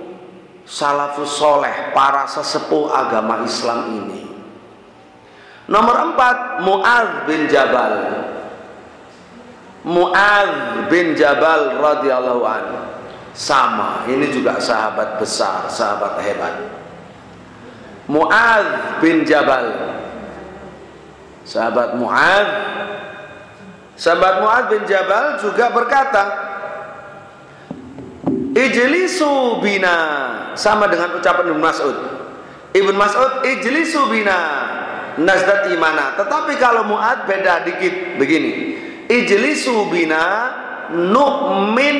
salafus soleh, para sesepuh agama Islam ini. Nomor 4, Mu'adz bin Jabal. Mu'adz bin Jabal radhiyallahu anhu. Sama, ini juga sahabat besar, sahabat hebat. Mu'adz bin Jabal. Sahabat Mu'adz bin Jabal juga berkata, Ijlisu bina, sama dengan ucapan Ibnu Mas'ud. Ibnu Mas'ud, ijlisu bina nazdat imana. Tetapi kalau Mu'adz beda dikit, begini. Ijlisu bina nu'min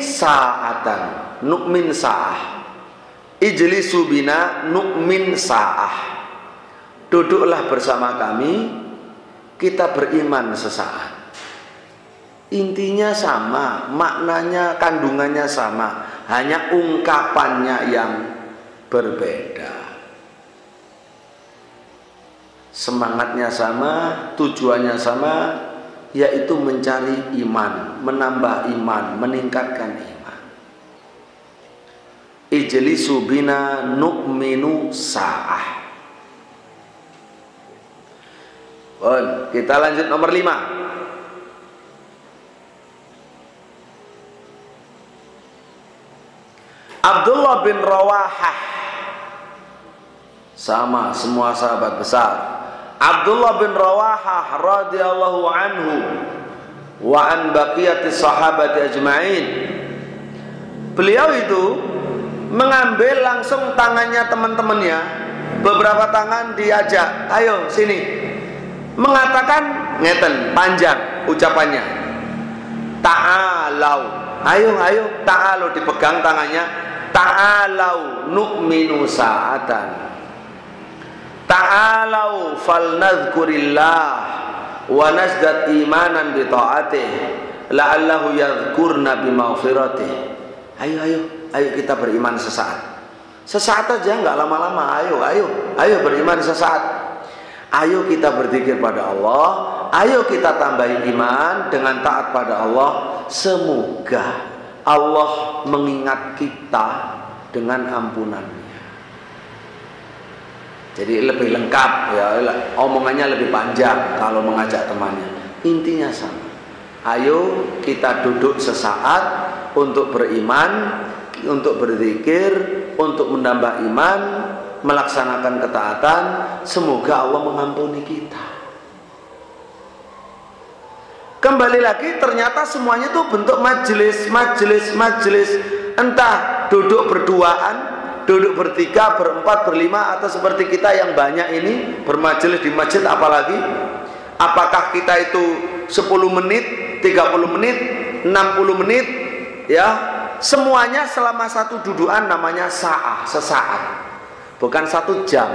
sa'atan. Nu'min sa'ah. Ijlisu bina nu'min sa'ah. Duduklah bersama kami, kita beriman sesaat. Intinya sama, maknanya, kandungannya sama, hanya ungkapannya yang berbeda. Semangatnya sama, tujuannya sama, yaitu mencari iman, menambah iman, meningkatkan iman. Ijlisu bina nu'minu sa'ah. Kita lanjut nomor 5. Abdullah bin Rawahah. Sama, semua sahabat besar. Abdullah bin Rawahah radhiyallahu anhu wa an baqiyati sahabati ajma'in. Beliau itu mengambil langsung tangannya teman-temannya, beberapa tangan diajak, ayo sini, mengatakan ngeten, panjang ucapannya, ta'alau, ayo ta'alau, dipegang tangannya, ta'alau nu'minu sa'atan, ta'alau falnadhkurillah wa nazdat imanan bi ta'atih la'allahu yadhkurna bi maghfiratih. Ayo kita beriman sesaat. Sesaat aja, nggak lama-lama. Ayo beriman sesaat. Ayo kita berzikir pada Allah. Ayo kita tambahi iman dengan taat pada Allah. Semoga Allah mengingat kita dengan ampunannya. Jadi lebih lengkap ya, omongannya lebih panjang kalau mengajak temannya. Intinya sama. Ayo kita duduk sesaat untuk beriman, untuk berzikir, untuk menambah iman, melaksanakan ketaatan. Semoga Allah mengampuni kita. Kembali lagi, ternyata semuanya itu bentuk majelis. Entah duduk berduaan, duduk bertiga, berempat, berlima, atau seperti kita yang banyak ini bermajelis di masjid. Apalagi apakah kita itu 10 menit, 30 menit, 60 menit, ya, semuanya selama satu dudukan namanya sa'ah, sesaat, bukan 1 jam.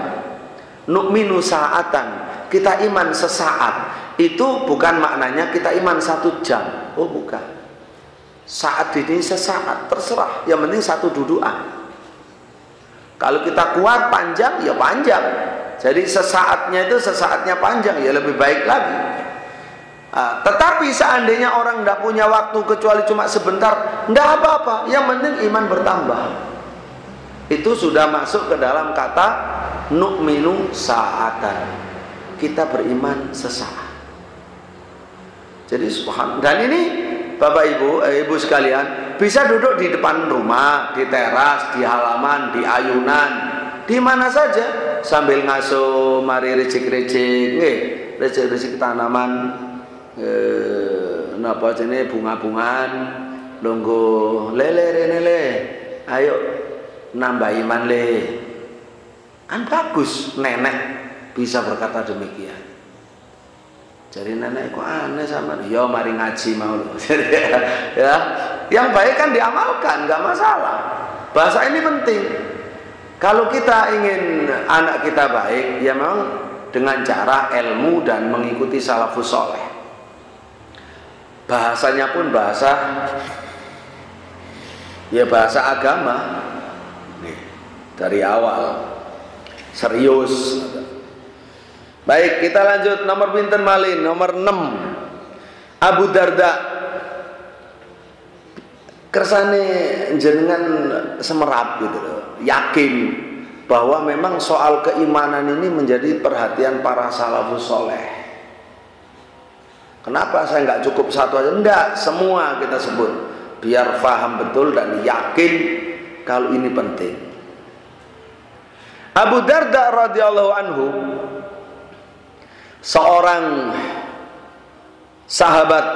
Nu'minu sa'atan, kita iman sesaat, itu bukan maknanya kita iman 1 jam. Oh bukan, saat ini sesaat, terserah, yang penting satu dudukan. Kalau kita kuat panjang, ya panjang. Jadi sesaatnya itu sesaatnya panjang, ya lebih baik lagi. Tetapi seandainya orang tidak punya waktu kecuali cuma sebentar, tidak apa-apa, yang penting iman bertambah. Itu sudah masuk ke dalam kata nu'minu sa'atan, kita beriman sesaat. Jadi subhanallah. Dan ini Bapak Ibu sekalian, bisa duduk di depan rumah, di teras, di halaman, di ayunan, di mana saja, sambil ngasuh mari recik-recik, recik-recik tanaman, napa jenenge bunga-bungaan, longgo lele, ayo nambah iman le. Kan bagus nenek bisa berkata demikian. Jadi nenek kok aneh sama, yo mari ngaji mau loh. Ya, yang baik kan diamalkan, nggak masalah. Bahasa ini penting. Kalau kita ingin anak kita baik, ya memang dengan cara ilmu dan mengikuti salafus soleh. Bahasanya pun bahasa, ya bahasa agama. Nih, dari awal serius. Baik, kita lanjut nomor pinten malin, nomor 6. Abu Darda. kersane jenengan semerap gitu loh, yakin bahwa memang soal keimanan ini menjadi perhatian para salafus soleh. Kenapa saya nggak cukup satu aja? Enggak, semua kita sebut biar paham betul dan yakin kalau ini penting. Abu Darda radhiyallahu anhu, seorang sahabat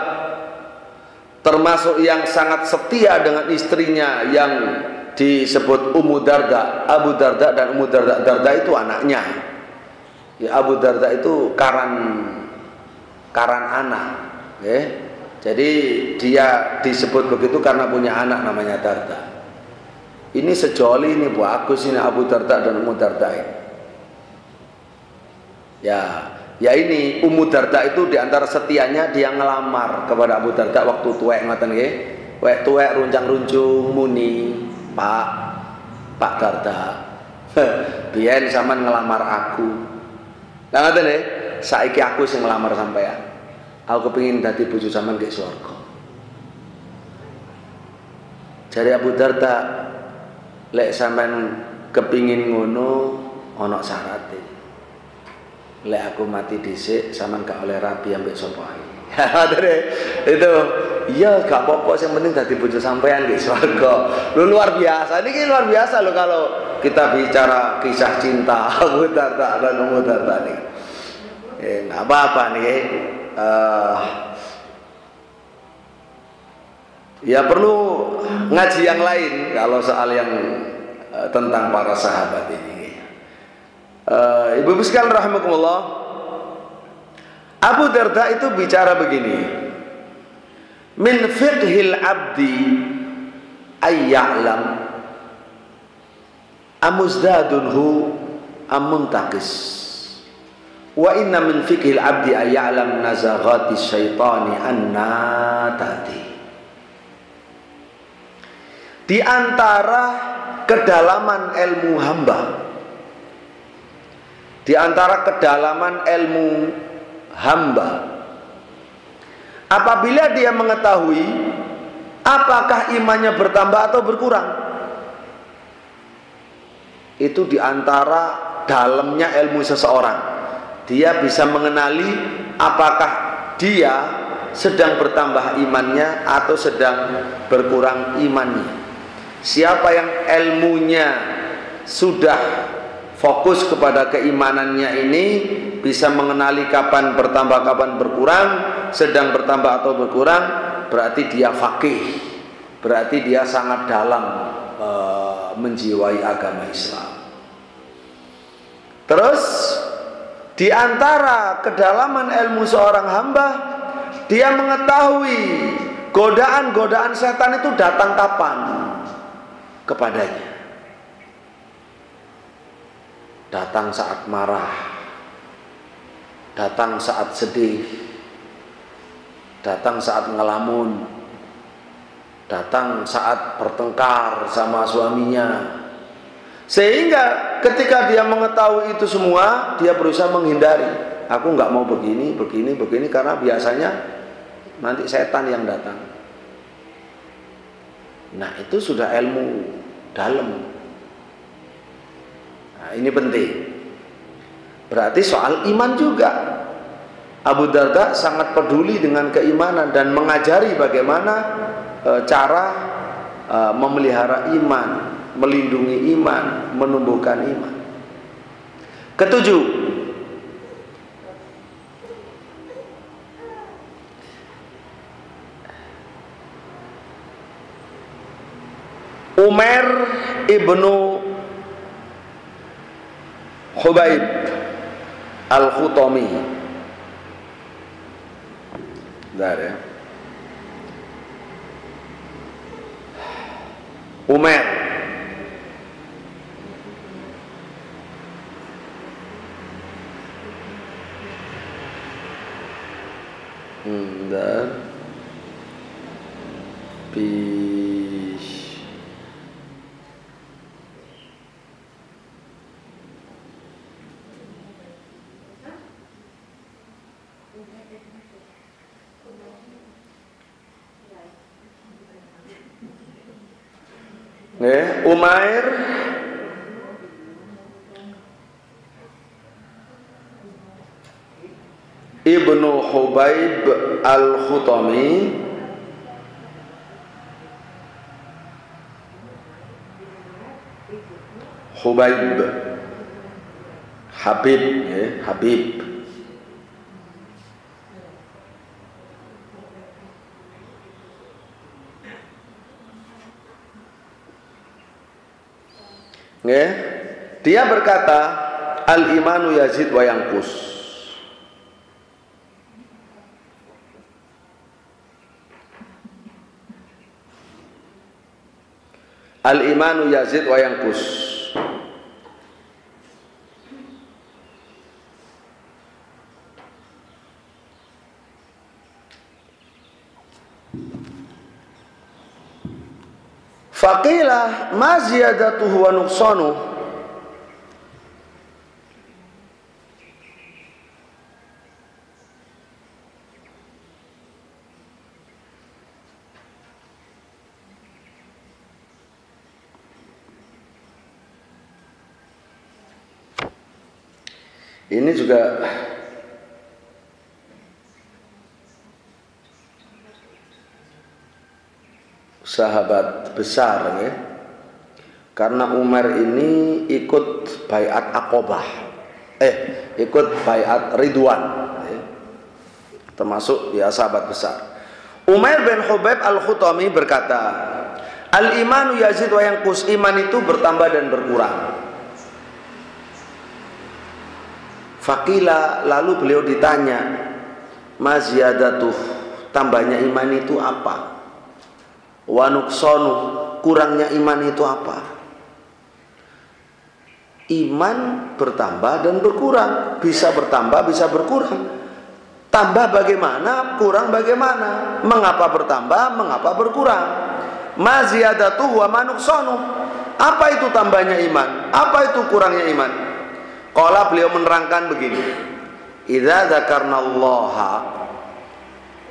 termasuk yang sangat setia dengan istrinya yang disebut Ummu Darda. Abu Darda dan Ummu Darda, Darda itu anaknya. Ya, Abu Darda itu karan anak, ya. Jadi dia disebut begitu karena punya anak namanya Darda. Ini sejoli ini bagus ini Abu Darda dan Ummu Darda ini. Ya ini Ummu Darda itu diantara setianya dia ngelamar kepada Abu Darda waktu tuwek ngoten nggih. Wek tuwek runcang-runcung muni, Pak Darda. Biyen sampean ngelamar aku. Lah ngoten nggih, saiki aku sing ngelamar sampean. Aku kepengin dadi bojo sampean nggih swarga. Jare Abu Darda, lek sampean kepingin ngono ana syarate. Lek aku mati dhisik sampean gak oleh rabi ambek sapa ae. Itu iya gak apa-apa yang penting dadi bojo sampean nggih swarga. Lu luar biasa. Ini luar biasa loh kalau kita bicara kisah cinta Abu Darda dan Ummu Darda nih. Enggak apa-apa nih. Ya perlu ngaji yang lain kalau soal yang tentang para sahabat ini. Ibu-ibu sekalian rahimakumullah, Abu Darda itu bicara begini, min fiqhil abdi ayya'lam amuzdadunhu amuntaqis wa inna min fiqhil abdi ayya'lam nazaghati syaitani anna tati. Di antara kedalaman ilmu hamba, di antara kedalaman ilmu hamba, apabila dia mengetahui apakah imannya bertambah atau berkurang, itu di antara dalamnya ilmu seseorang. Dia bisa mengenali apakah dia sedang bertambah imannya atau sedang berkurang imannya. Siapa yang ilmunya sudah fokus kepada keimanannya ini bisa mengenali kapan bertambah, kapan berkurang, sedang bertambah atau berkurang, berarti dia faqih, berarti dia sangat dalam menjiwai agama Islam. Terus di antara kedalaman ilmu seorang hamba, dia mengetahui godaan-godaan setan itu datang kapan kepadanya. Datang saat marah, datang saat sedih, datang saat ngelamun, datang saat bertengkar sama suaminya. Sehingga ketika dia mengetahui itu semua, dia berusaha menghindari. Aku nggak mau begini, karena biasanya nanti setan yang datang. Nah, itu sudah ilmu dalam. Nah, ini penting. Berarti soal iman juga. Abu Darda sangat peduli dengan keimanan dan mengajari bagaimana cara memelihara iman, melindungi iman, menumbuhkan iman. Ketujuh, Umar ibnu Hubaib Al-Khutami. Bentar ya. Umar dan Umair ibnu Hubaib al-Khutami Hubaib Habib ya, Habib ya, dia berkata al-imanu yazid wa yanqus. Al-imanu yazid wa yanqus. Faqila ma ziyadatuhu wa nuqsanuh. Ini juga sahabat besar ya. Karena Umar ini ikut baiat Aqobah, ikut baiat Ridwan ya. Termasuk ya sahabat besar. Umair bin Hubaib al-Khutami berkata, al-imanu yazid wa yanqus, iman itu bertambah dan berkurang. Faqila, lalu beliau ditanya, ma ziyadatuh, tambahnya iman itu apa? Wa nuqsanu, kurangnya iman itu apa? Iman bertambah dan berkurang, bisa bertambah, bisa berkurang. Tambah bagaimana, kurang bagaimana? Mengapa bertambah, mengapa berkurang? Ma ziyadatuh wa ma nuqsanu, apa itu tambahnya iman? Apa itu kurangnya iman? Qala, beliau menerangkan begini, idza dzakarnallaha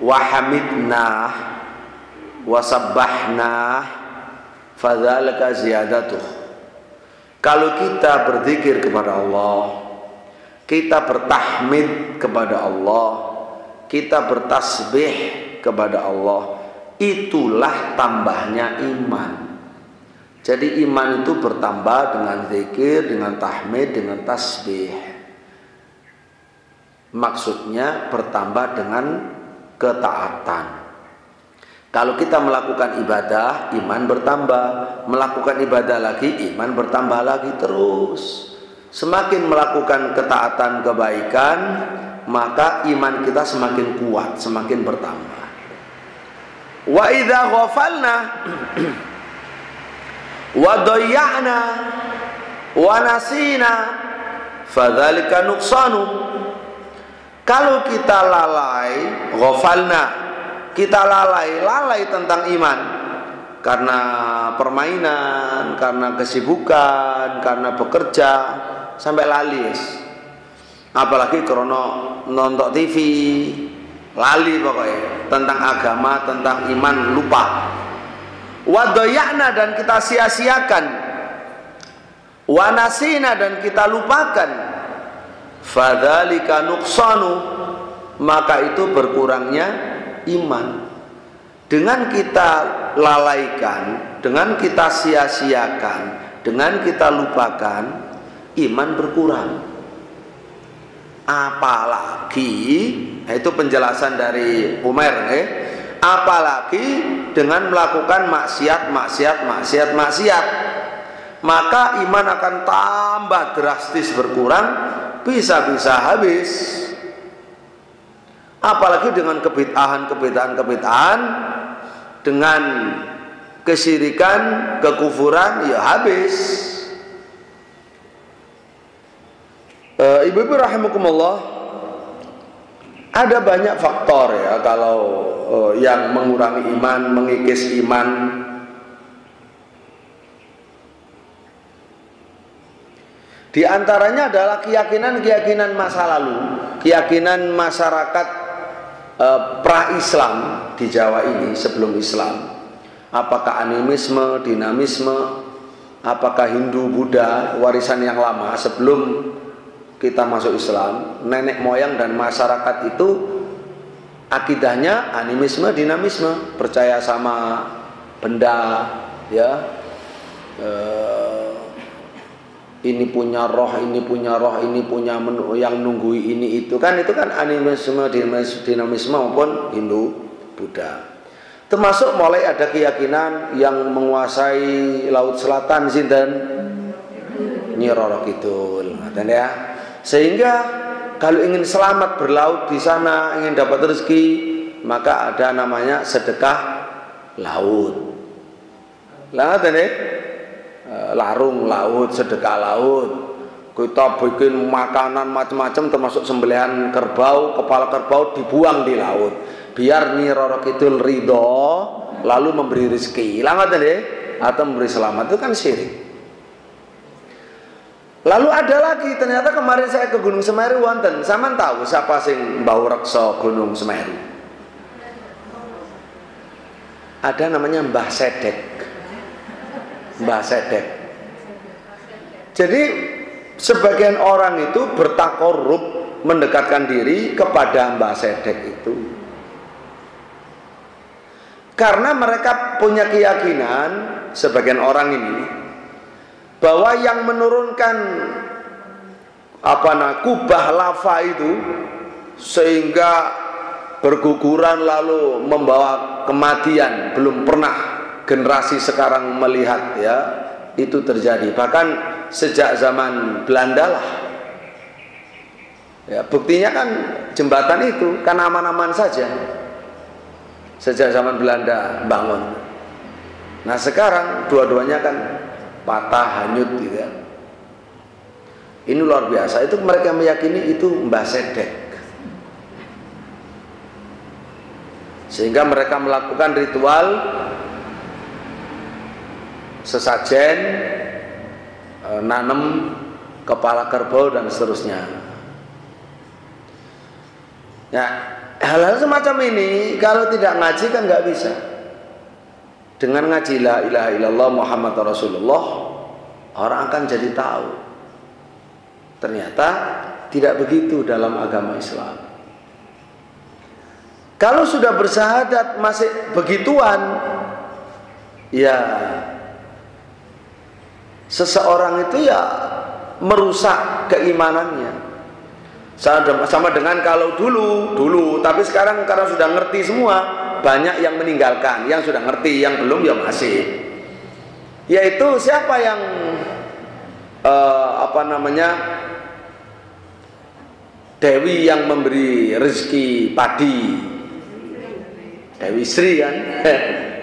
wa hamidnah wa sabbahna fadzalika ziyadatuh. Kalau kita berzikir kepada Allah, kita bertahmid kepada Allah, kita bertasbih kepada Allah, itulah tambahnya iman. Jadi iman itu bertambah dengan zikir, dengan tahmid, dengan tasbih. Maksudnya bertambah dengan ketaatan. Kalau kita melakukan ibadah, iman bertambah. Melakukan ibadah lagi, iman bertambah lagi terus. Semakin melakukan ketaatan kebaikan, maka iman kita semakin kuat, semakin bertambah. Wa idza ghafalna wa dayya'na wa nasina fadzalika nuqsanu. Kalau kita lalai, ghafalna, kita lalai tentang iman karena permainan, karena kesibukan, karena bekerja sampai lali. Apalagi karena nonton TV, lali pokoknya tentang agama, tentang iman, lupa. Wadayana, dan kita sia-siakan, wanasina, dan kita lupakan, fadzalika nuqsanu, maka itu berkurangnya iman. Dengan kita lalaikan, dengan kita sia-siakan, dengan kita lupakan, iman berkurang. Apalagi, nah itu penjelasan dari Umar apalagi dengan melakukan maksiat, maka iman akan tambah drastis berkurang, bisa-bisa habis. Apalagi dengan kebid'ahan, dengan kesyirikan, kekufuran, ya habis. Ibu-ibu rahimakumullah, ada banyak faktor ya kalau yang mengurangi iman, mengikis iman. Di antaranya adalah keyakinan masa lalu, keyakinan masyarakat pra-Islam di Jawa ini sebelum Islam. Apakah animisme, dinamisme, apakah Hindu, Buddha, warisan yang lama sebelum kita masuk Islam, nenek moyang dan masyarakat itu akidahnya animisme, dinamisme, percaya sama benda, ya. Ini punya roh, ini punya roh, ini punya yang nunggui ini itu kan animisme, dinamisme maupun Hindu, Buddha. Termasuk mulai ada keyakinan yang menguasai laut selatan sinten Nyi Roro Kidul, ya. Sehingga kalau ingin selamat berlaut di sana, ingin dapat rezeki, maka ada namanya sedekah laut. Lah larung laut, sedekah laut. Kita bikin makanan macam-macam termasuk sembelihan kerbau, kepala kerbau dibuang di laut biar Nyi Roro Kidul ridho lalu memberi rezeki. Atau memberi selamat, itu kan syirik. Lalu ada lagi, ternyata kemarin saya ke Gunung Semeru wonten. Sampeyan tahu siapa sing mbau reksa Gunung Semeru? Ada namanya Mbah Sedek. Mbah Sedek. Jadi sebagian orang itu bertakorup mendekatkan diri kepada Mbah Sedek itu karena mereka punya keyakinan, sebagian orang ini, bahwa yang menurunkan kubah lava itu sehingga berguguran lalu membawa kematian, belum pernah generasi sekarang melihat, ya, itu terjadi. Bahkan sejak zaman Belanda lah, ya, buktinya kan jembatan itu kan aman-aman saja sejak zaman Belanda bangun. Nah sekarang dua-duanya kan patah, hanyut gitu ya. Ini luar biasa. Itu mereka meyakini itu Mbah Sedek, sehingga mereka melakukan ritual sesajen, nanem kepala kerbau dan seterusnya. Ya, hal-hal semacam ini kalau tidak ngaji kan nggak bisa. Dengan ngaji la ilaha illallah Muhammad Rasulullah, orang akan jadi tahu ternyata tidak begitu dalam agama Islam. Kalau sudah bersahadat masih begituan, ya seseorang itu ya merusak keimanannya. Sama dengan kalau dulu, tapi sekarang karena sudah ngerti semua, banyak yang meninggalkan. Yang sudah ngerti, yang belum ya masih. Yaitu siapa yang Dewi yang memberi rezeki padi, Dewi Sri kan.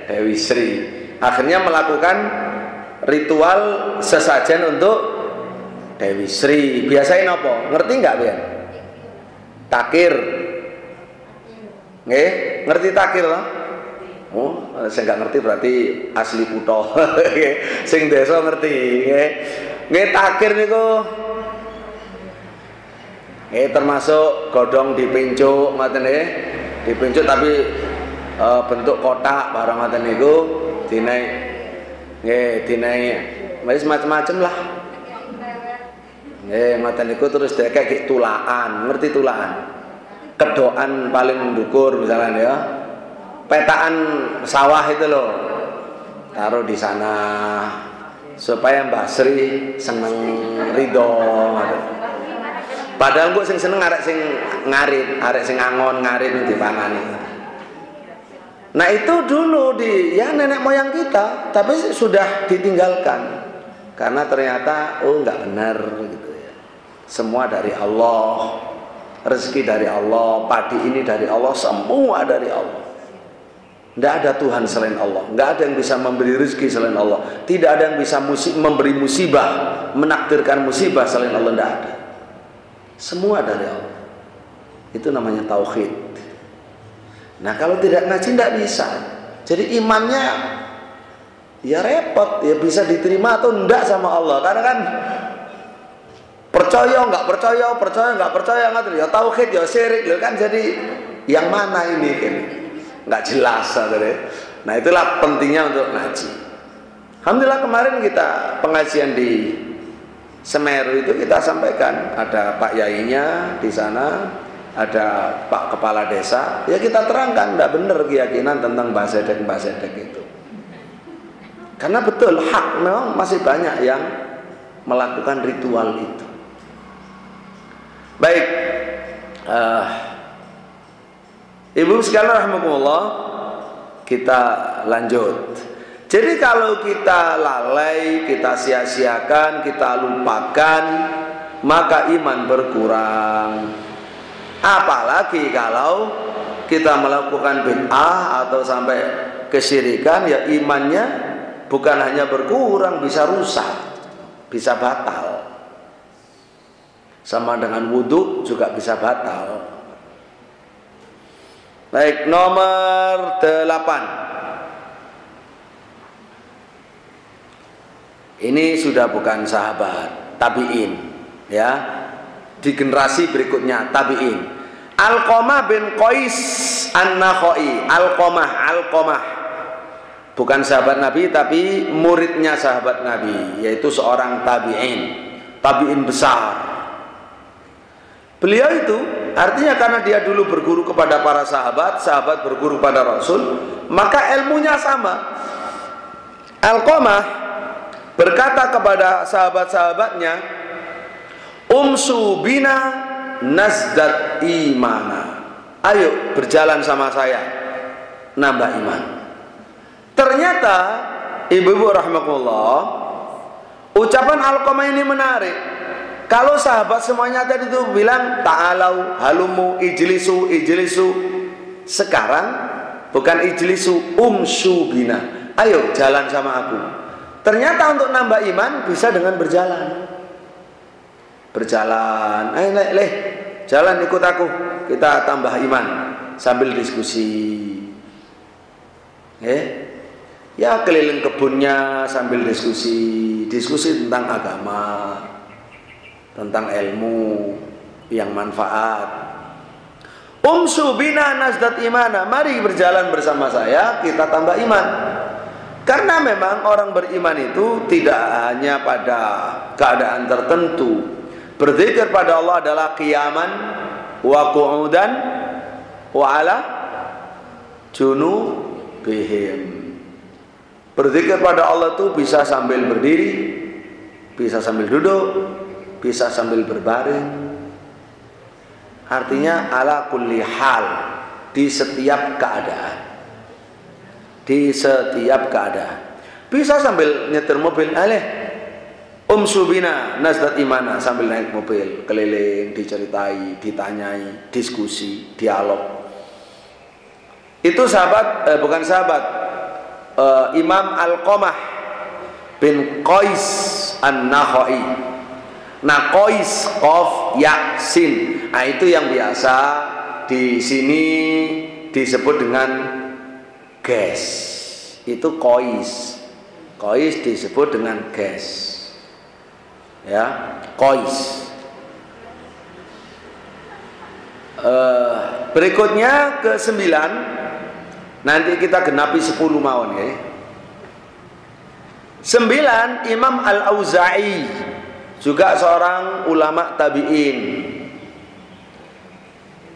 Dewi Sri akhirnya melakukan ritual sesajen untuk Dewi Sri. Biasain apa? Ngerti nggak, Bian? Takir. Nggih, ngerti takir loh? Oh, saya nggak ngerti berarti asli Kuto. Sing desa ngerti, nggih. Nggih, takir niku termasuk godhong dipincuk ngoten nggih. Dipincuk tapi bentuk kotak barang ngoten niku dinaik. Nggih, dinaik wis macam-macam lah. Ngoten niku terus dhek kayak tulaan, ngerti tulaan? Kedokan paling mendukur misalnya ya. Petaan sawah itu loh. Taruh di sana supaya Mbak Sri seneng ridho. Padahal gue sing seneng arek sing ngarit, arek sing angon ngarit dipangani. Nah itu dulu ya nenek moyang kita, tapi sudah ditinggalkan karena ternyata nggak benar gitu ya. Semua dari Allah, rezeki dari Allah, padi ini dari Allah, semua dari Allah. Tidak ada Tuhan selain Allah, tidak ada yang bisa memberi rezeki selain Allah, tidak ada yang bisa memberi musibah, menakdirkan musibah selain Allah, tidak ada. Semua dari Allah. Itu namanya tauhid. Nah kalau tidak ngaji tidak bisa. Jadi imannya ya repot, ya bisa diterima atau enggak sama Allah. Karena kan percaya nggak percaya, percaya nggak percaya, nggak ya tauhid ya syirik loh kan. Jadi yang mana ini? Nggak jelas. Nah itulah pentingnya untuk ngaji. Alhamdulillah kemarin kita pengajian di Semeru itu kita sampaikan, ada Pak Yainya di sana, ada Pak Kepala Desa, ya kita terangkan tidak benar keyakinan tentang Mbah Sedek itu. Karena betul hak, memang masih banyak yang melakukan ritual itu. Baik, Ibu sekalian rahimakumullah, kita lanjut. Jadi kalau kita lalai, kita sia-siakan, kita lupakan, maka iman berkurang. Apalagi kalau kita melakukan bid'ah atau sampai kesyirikan, ya imannya bukan hanya berkurang, bisa rusak, bisa batal. Sama dengan wudhu juga bisa batal. Baik, nomor 8. Ini sudah bukan sahabat, tabi'in, ya. Di generasi berikutnya tabi'in. Alqamah bin Qais An-Nakhai. Alqamah bukan sahabat Nabi tapi muridnya sahabat Nabi, yaitu seorang tabi'in besar. Beliau itu artinya karena dia dulu berguru kepada para sahabat, sahabat berguru pada Rasul, maka ilmunya sama. Alqamah berkata kepada sahabat-sahabatnya, umsu bina nazdat imana. Ayo berjalan sama saya, nambah iman. Ternyata ibu-ibu rahimakumullah, ucapan Alqamah ini menarik. Kalau sahabat semuanya tadi itu bilang ta'alau, halumu, ijlisu. Sekarang bukan ijlisu, umsu bina. Ayo jalan sama aku. Ternyata untuk nambah iman bisa dengan berjalan. Berjalan, ayo leh, jalan ikut aku, kita tambah iman sambil diskusi. Ya keliling kebunnya sambil diskusi tentang agama, tentang ilmu yang manfaat. Umsu bina nazdat imana, mari berjalan bersama saya, kita tambah iman. Karena memang orang beriman itu tidak hanya pada keadaan tertentu. Berzikir pada Allah adalah qiyaman wa qu'udan wa ala junubihim. Berzikir pada Allah itu bisa sambil berdiri, bisa sambil duduk, bisa sambil berbaring. Artinya ala kulli hal, di setiap keadaan. Di setiap keadaan. Bisa sambil nyetir mobil, umsubina nazdat imana, sambil naik mobil keliling, diceritai, ditanyai, diskusi, dialog. Itu sahabat, bukan sahabat, Imam Alqamah bin Qais An-Nakhai. Nah, Qais qaf ya sin. Nah, itu yang biasa di sini disebut dengan ges. Itu Qais. Qais disebut dengan ges. Ya, Qais. Berikutnya ke-9. Nanti kita genapi 10 mawon ya. 9 Imam Al-Auza'i, juga seorang ulama tabi'in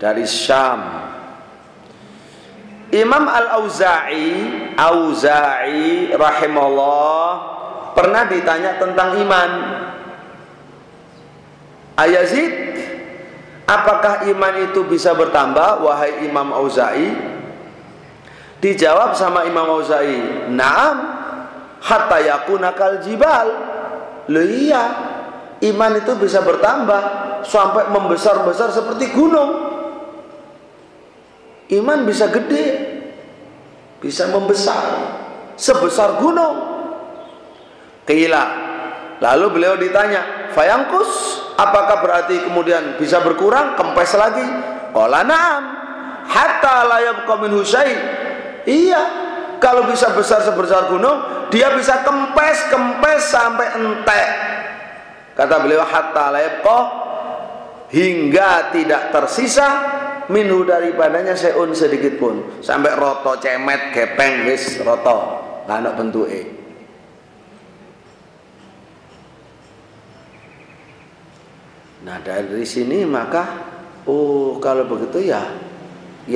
dari Syam. Imam Al-Auza'i rahimahullah pernah ditanya tentang iman. Ayazid, apakah iman itu bisa bertambah wahai Imam Auza'i? Dijawab sama Imam Auza'i, "Na'am, hatta yakuna kal jibal." Loh iya, iman itu bisa bertambah sampai membesar-besar seperti gunung. Iman bisa gede, bisa membesar sebesar gunung. Qila, lalu beliau ditanya, "Fayangkus, apakah berarti kemudian bisa berkurang, kempes lagi?" Qala na'am, hatta la yabqa minhu syai'. Iya, kalau bisa besar sebesar gunung, dia bisa kempes sampai entek. Kata beliau, hatta la yabqa, hingga tidak tersisa minhu daripadanya seun sedikit pun, sampai roto cemet gepeng wis roto, nggak ada bentuke. Nah, dari sini maka kalau begitu ya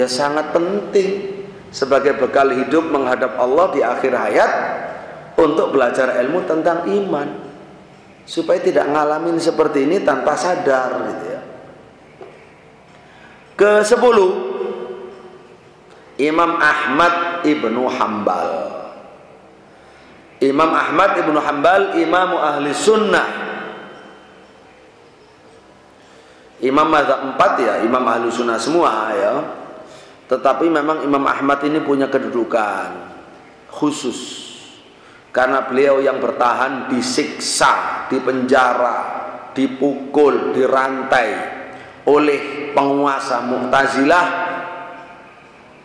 sangat penting sebagai bekal hidup menghadap Allah di akhir hayat untuk belajar ilmu tentang iman supaya tidak ngalamin seperti ini tanpa sadar gitu ya. Ke-10, Imam Ahmad Ibnu Hambal. Imam Ahmad Ibnu Hambal, Imam Ahli Sunnah, Imam mazhab 4 ya, Imam Ahli Sunnah semua ya. Tetapi memang Imam Ahmad ini punya kedudukan khusus karena beliau yang bertahan disiksa, dipenjara, dipukul, dirantai oleh penguasa Mu'tazilah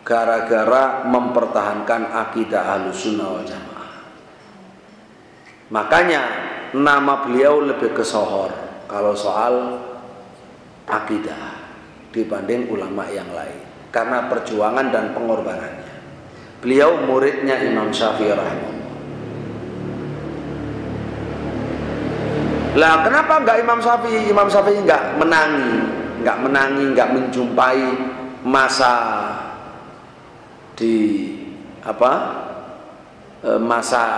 gara-gara mempertahankan akidah Ahlussunnah wal Jamaah. Makanya nama beliau lebih kesohor kalau soal akidah dibanding ulama yang lain karena perjuangan dan pengorbanannya. Beliau muridnya Imam Syafi'i rahimahullah. Lah kenapa enggak Imam Syafi'i? Imam Syafi'i enggak menangi, enggak menjumpai masa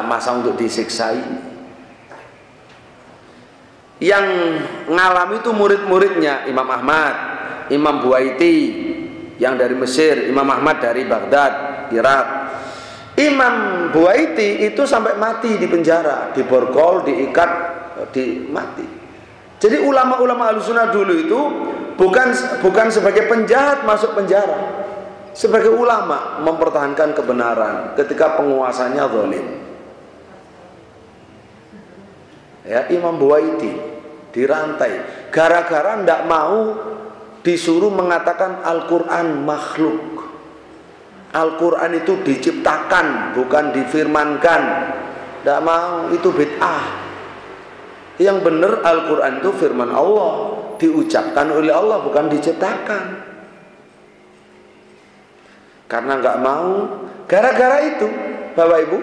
masa untuk disiksa ini. Yang ngalami itu murid-muridnya Imam Ahmad, Imam Buaiti yang dari Mesir, Imam Ahmad dari Baghdad, Irak. Imam Buaiti itu sampai mati di penjara, diborgol, diikat, mati. Jadi ulama-ulama Ahlussunnah dulu itu bukan sebagai penjahat masuk penjara, sebagai ulama mempertahankan kebenaran ketika penguasanya zalim. Ya, Imam Buaiti dirantai gara-gara ndak mau disuruh mengatakan Al-Quran makhluk. Al-Quran itu diciptakan, bukan difirmankan. Ndak mau, itu bid'ah. Yang benar Al-Quran itu firman Allah, diucapkan oleh Allah, bukan diciptakan. Karena nggak mau, gara-gara itu Bapak Ibu,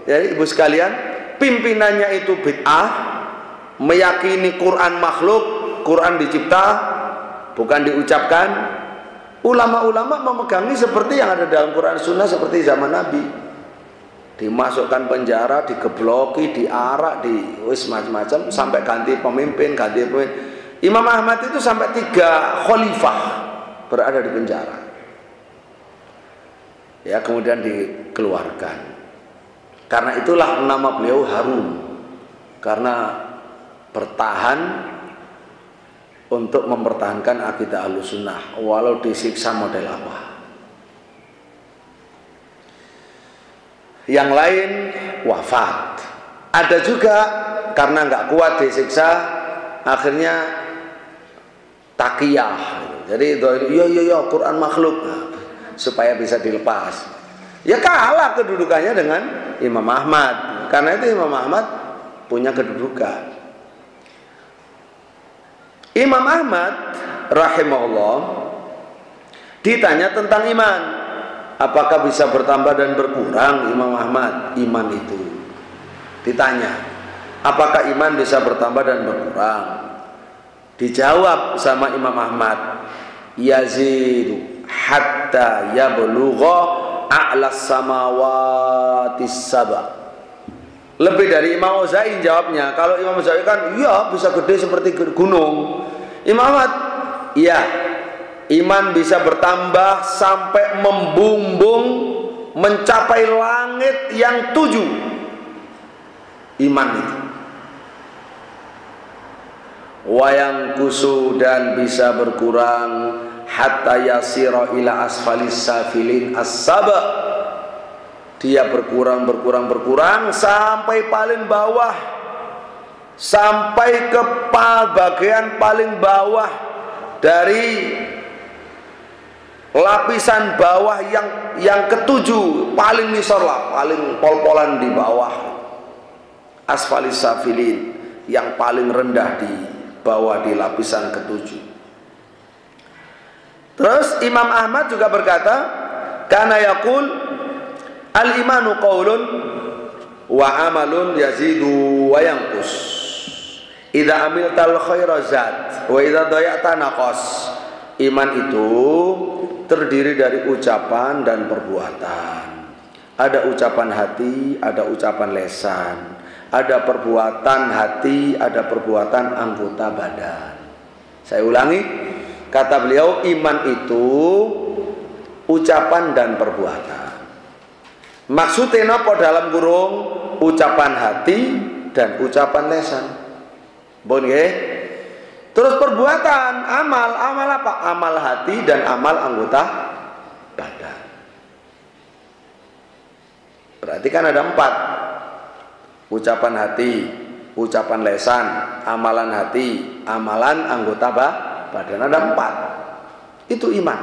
jadi Ibu sekalian, pimpinannya itu bid'ah, meyakini Quran makhluk, Quran dicipta, bukan diucapkan. Ulama-ulama memegangi seperti yang ada dalam Quran Sunnah seperti zaman Nabi, dimasukkan penjara, digebloki, diarak, macam-macam sampai ganti pemimpin. Imam Ahmad itu sampai 3 khalifah berada di penjara. Ya, kemudian dikeluarkan. Karena itulah nama beliau harum, karena bertahan untuk mempertahankan akidah Ahlussunnah walau disiksa model apa. Yang lain wafat. Ada juga karena nggak kuat disiksa, akhirnya taqiyah. Jadi yo Quran makhluk, supaya bisa dilepas. Ya kalah kedudukannya dengan Imam Ahmad. Karena itu Imam Ahmad punya kedudukan. Imam Ahmad rahimahullah ditanya tentang iman, apakah bisa bertambah dan berkurang? Imam Ahmad, iman itu ditanya, apakah iman bisa bertambah dan berkurang? Dijawab sama Imam Ahmad, yazidu hatta yablugha a'las samawati sab'a. Lebih dari Imam Auza'i jawabnya. Kalau Imam Auza'i kan iya bisa gede seperti gunung. Imam Ahmad, iya, iman bisa bertambah sampai membumbung mencapai langit yang 7. Iman itu. Wayang kusu dan bisa berkurang hatta yasira ila asfalis safilin as-saba. Dia berkurang sampai paling bawah, sampai ke bagian paling bawah dari lapisan bawah yang ke-7, paling nisor lah, paling pol-polan di bawah. Asfalis safilin, yang paling rendah di bawah di lapisan ke-7. Terus Imam Ahmad juga berkata, kana yaqul al-imanu qaulun wa amalun yazidu wa yanqus. Idza amiltal khaira zad Wa idza daya'ta naqas. Iman itu terdiri dari ucapan dan perbuatan. Ada ucapan hati, ada ucapan lesan, ada perbuatan hati, ada perbuatan anggota badan. Saya ulangi, kata beliau, iman itu ucapan dan perbuatan. Maksudnya napa dalam kurung ucapan hati dan ucapan lesan. Bon nggih? Terus perbuatan, amal apa? Amal hati dan amal anggota badan. Berarti kan ada 4. Ucapan hati, ucapan lesan, amalan hati, amalan anggota badan. Ada 4. Itu iman.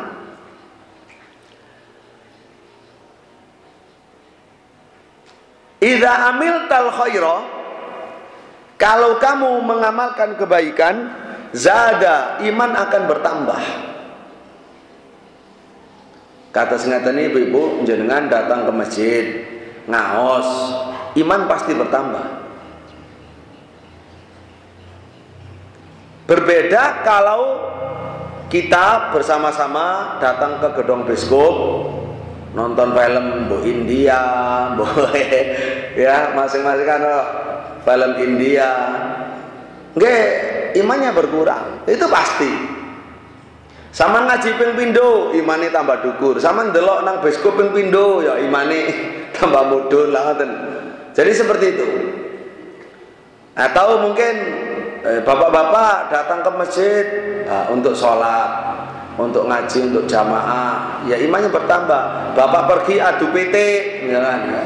Idza amiltal khaira, kalau kamu mengamalkan kebaikan, zada, iman akan bertambah. Kata sengatan ini ibu-ibu, jenengan datang ke masjid, ngaos, iman pasti bertambah. Berbeda kalau kita bersama-sama datang ke gedung bioskop, nonton film India, ya masing-masing kan film India, nggih, imannya berkurang, itu pasti. Sama ngaji ping pindho, imane tambah dukur. Sama ndelok nang bioskop ping pindho, ya imane tambah mudhun lah ngoten. Jadi seperti itu. Atau mungkin bapak-bapak datang ke masjid untuk sholat, untuk ngaji, untuk jamaah, ya imannya bertambah. Bapak pergi adu PT, misalkan, ya.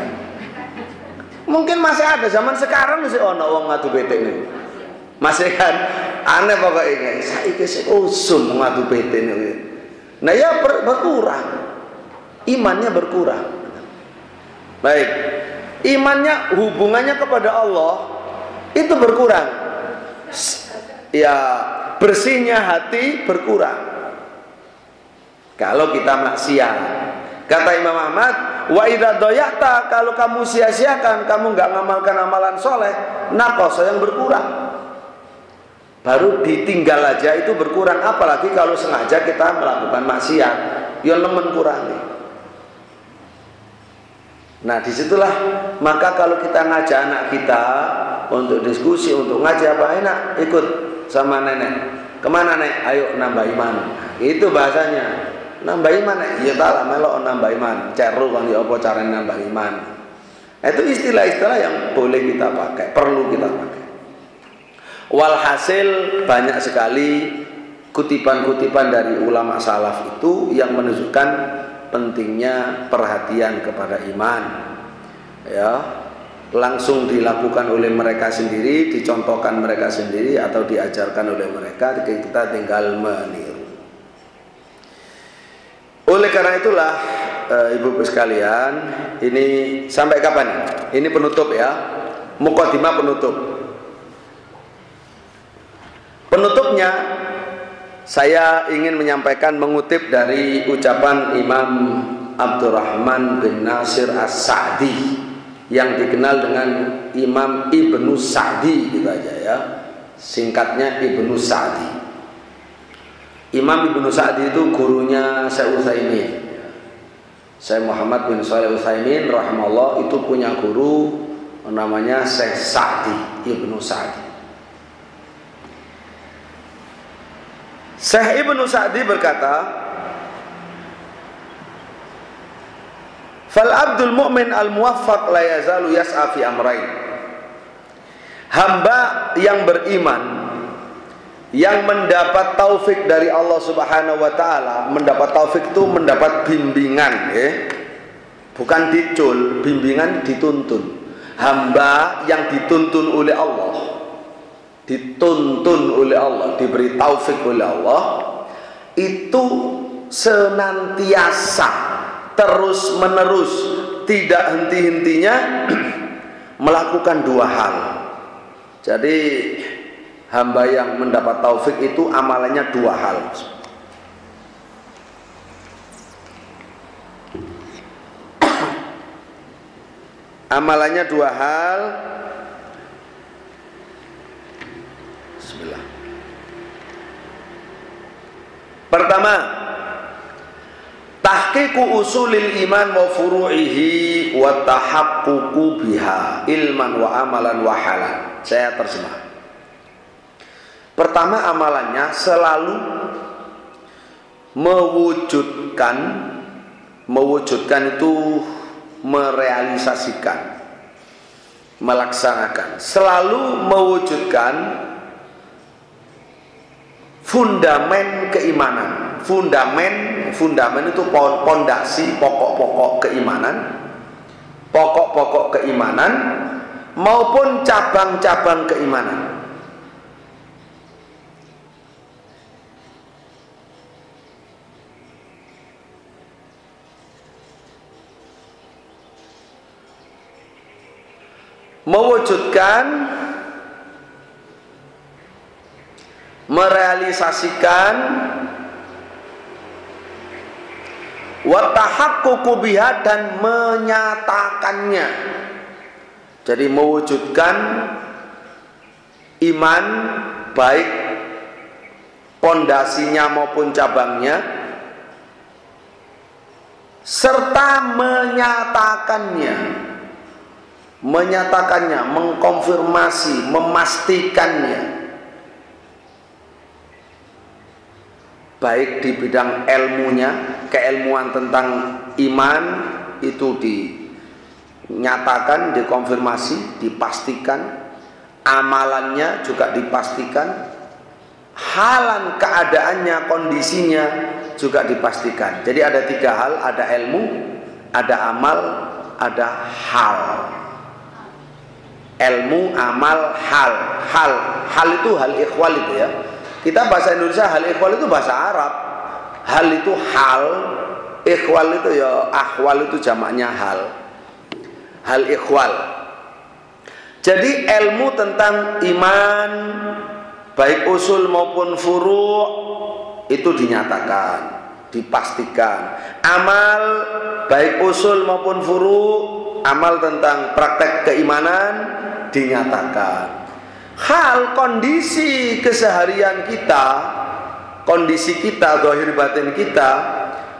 Mungkin masih ada zaman sekarang masih ono wong adu PT nih. Masih kan aneh pokoknya. Saiki sik usum ngadu PT nih. Nah ya berkurang. Imannya berkurang. Baik. Imannya, hubungannya kepada Allah itu berkurang. Ya, bersihnya hati berkurang kalau kita maksiat. Kata Imam Ahmad, wa idza daya'ta, kalau kamu sia-siakan, kamu nggak ngamalkan amalan soleh, naqasa, yang berkurang. Baru ditinggal aja itu berkurang, apalagi kalau sengaja kita melakukan maksiat, ya nemen kurangi. Nah disitulah, maka kalau kita ngajak anak kita untuk diskusi, untuk ngaji apa, enak ikut sama nenek. Kemana nek? Ayo nambah iman. Itu bahasanya. Nambah iman, iya tak melok nambah iman. Ceru kan ya apa caranya nambah iman. Nah, itu istilah-istilah yang boleh kita pakai, perlu kita pakai. Walhasil banyak sekali kutipan-kutipan dari ulama salaf itu yang menunjukkan pentingnya perhatian kepada iman. Ya, langsung dilakukan oleh mereka sendiri, dicontohkan mereka sendiri, atau diajarkan oleh mereka, kita tinggal meniru. Oleh karena itulah ibu-ibu sekalian, ini sampai kapan? Ini penutup ya, mukadimah penutup. Penutupnya saya ingin menyampaikan, mengutip dari ucapan Imam Abdurrahman bin Nasir As-Sa'di yang dikenal dengan Imam Ibnu Sa'di, gitu aja ya, singkatnya Ibnu Sa'di. Imam Ibnu Sa'di itu gurunya Syekh Utsaimin. Syekh Muhammad bin Shalih Utsaimin rahimahullah itu punya guru namanya Syekh Sa'di, Ibnu Sa'di. Syekh Ibnu Sa'di berkata, fal abdul mu'min al muwaffaq la yazalu yas'a fi amrayn. Hamba yang beriman, yang mendapat taufik dari Allah Subhanahu wa taala, mendapat taufik itu mendapat bimbingan, ya. Bukan dicul, bimbingan dituntun. Hamba yang dituntun oleh Allah, dituntun oleh Allah, diberi taufik oleh Allah, itu senantiasa, terus menerus, tidak henti-hentinya melakukan 2 hal. Jadi hamba yang mendapat taufik itu amalannya 2 hal. Amalannya 2 hal. Bismillah. Pertama, tahqiqu usulil iman wa furu'ihi wa tahaqququ biha ilman wa amalan wa halan. Saya terjemah. Pertama, amalannya selalu mewujudkan itu merealisasikan, melaksanakan, selalu mewujudkan fundamen keimanan. Fundamen itu pondasi, pokok-pokok keimanan maupun cabang-cabang keimanan. Mewujudkan, merealisasikan, wa tahaqququ biha, dan menyatakannya. Jadi mewujudkan iman, baik pondasinya maupun cabangnya, serta menyatakannya, mengkonfirmasi, memastikannya, baik di bidang ilmunya, keilmuan tentang iman itu dinyatakan, dikonfirmasi, dipastikan, amalannya juga dipastikan, halan keadaannya, kondisinya juga dipastikan. Jadi ada tiga hal, ada ilmu, ada amal, ada hal. Ilmu, amal, hal. Hal itu hal ikhwal itu ya. Kita bahasa Indonesia hal ikhwal itu bahasa Arab. Hal itu hal, ikhwal itu ya ahwal, itu jamaknya hal. Hal ikhwal. Jadi ilmu tentang iman, baik usul maupun furu' itu dinyatakan, dipastikan. Amal, baik usul maupun furu', amal tentang praktek keimanan dinyatakan. Hal, kondisi keseharian kita, kondisi kita, zahir batin kita,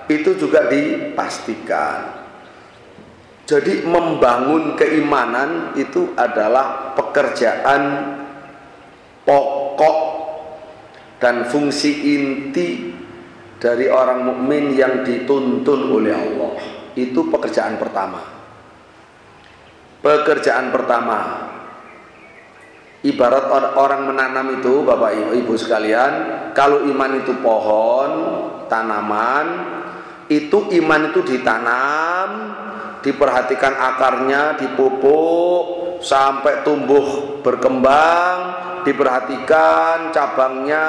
itu juga dipastikan. Jadi membangun keimanan itu adalah pekerjaan pokok dan fungsi inti dari orang mukmin yang dituntun oleh Allah. Itu pekerjaan pertama. Pekerjaan pertama. Ibarat orang menanam itu, Bapak Ibu sekalian, kalau iman itu pohon, tanaman, itu iman itu ditanam, diperhatikan akarnya, dipupuk sampai tumbuh berkembang, diperhatikan cabangnya,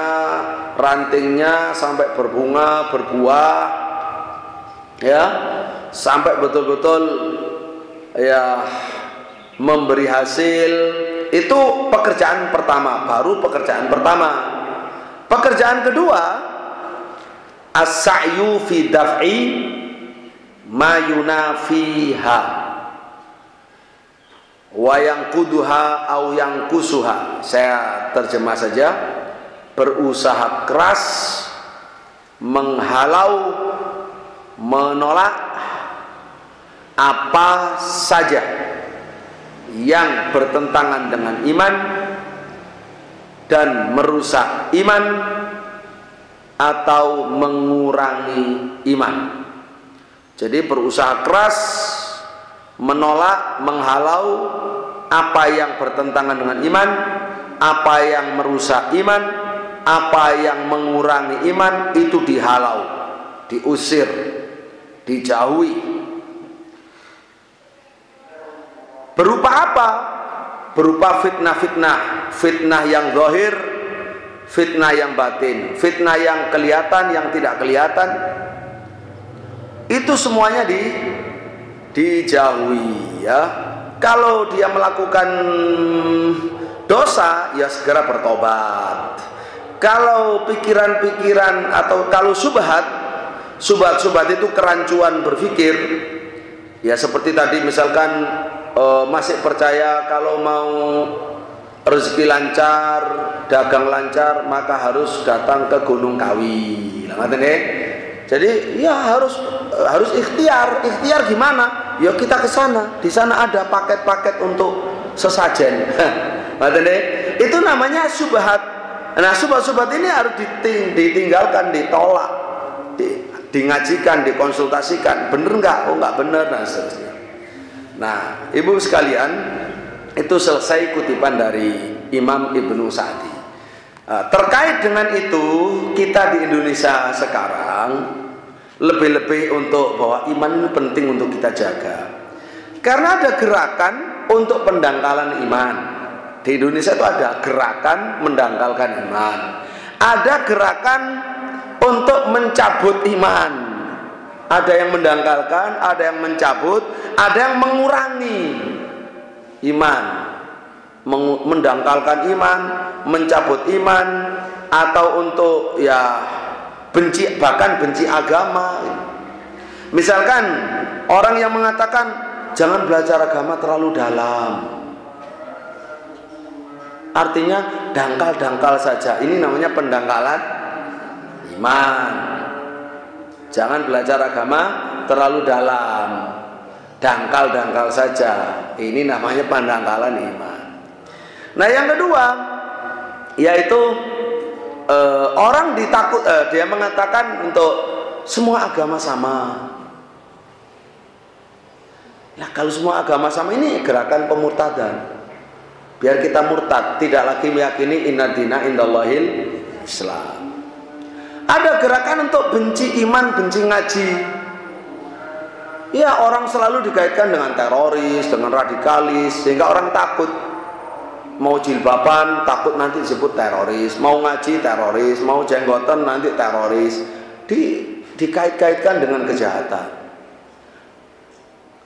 rantingnya sampai berbunga, berbuah, ya, sampai betul-betul ya memberi hasil. Itu pekerjaan pertama, baru pekerjaan pertama. Pekerjaan kedua, as-sa'yu fi daf'i ma yunafiha wa yanquduha au yanqusuha. Saya terjemah saja. Berusaha keras menghalau, menolak apa saja yang bertentangan dengan iman dan merusak iman atau mengurangi iman. Jadi berusaha keras menolak, menghalau apa yang bertentangan dengan iman, apa yang merusak iman, apa yang mengurangi iman, itu dihalau, diusir, dijauhi. Berupa apa? Berupa fitnah-fitnah, fitnah yang zahir, fitnah yang batin, fitnah yang kelihatan, yang tidak kelihatan. Itu semuanya dijauhi ya. Kalau dia melakukan dosa, ya segera bertobat. Kalau pikiran-pikiran atau kalau subhat itu kerancuan berpikir, ya seperti tadi misalkan masih percaya kalau mau rezeki lancar, dagang lancar, maka harus datang ke Gunung Kawi. Ngerti nggih? Jadi ya harus ikhtiar. Ikhtiar gimana? Ya kita ke sana. Di sana ada paket-paket untuk sesajen. Ngerti nggih? Itu namanya syubhat. Nah, syubhat-syubhat ini harus ditinggalkan, ditolak, ngajikan, dikonsultasikan. Bener nggak? Oh nggak bener, dan seterusnya. Nah, ibu sekalian, itu selesai kutipan dari Imam Ibnu Sa'di. Terkait dengan itu, kita di Indonesia sekarang lebih-lebih untuk bahwa iman ini penting untuk kita jaga. Karena ada gerakan untuk pendangkalan iman. Di Indonesia itu ada gerakan mendangkalkan iman. Ada gerakan untuk mencabut iman. Ada yang mendangkalkan, ada yang mencabut, ada yang mengurangi iman, mendangkalkan iman, mencabut iman, atau untuk ya benci, bahkan benci agama. Misalkan orang yang mengatakan jangan belajar agama terlalu dalam, artinya dangkal-dangkal saja. Ini namanya pendangkalan iman. Jangan belajar agama terlalu dalam, dangkal-dangkal saja. Ini namanya pendangkalan iman. Nah, yang kedua yaitu orang dia mengatakan untuk semua agama sama. Nah, kalau semua agama sama, ini gerakan pemurtadan. Biar kita murtad, tidak lagi meyakini inna dina indallahil Islam. Ada gerakan untuk benci iman, benci ngaji. Ya, orang selalu dikaitkan dengan teroris, dengan radikalis, sehingga orang takut. Mau jilbaban takut nanti disebut teroris, mau ngaji teroris, mau jenggotan nanti teroris. Dikait-kaitkan dengan kejahatan.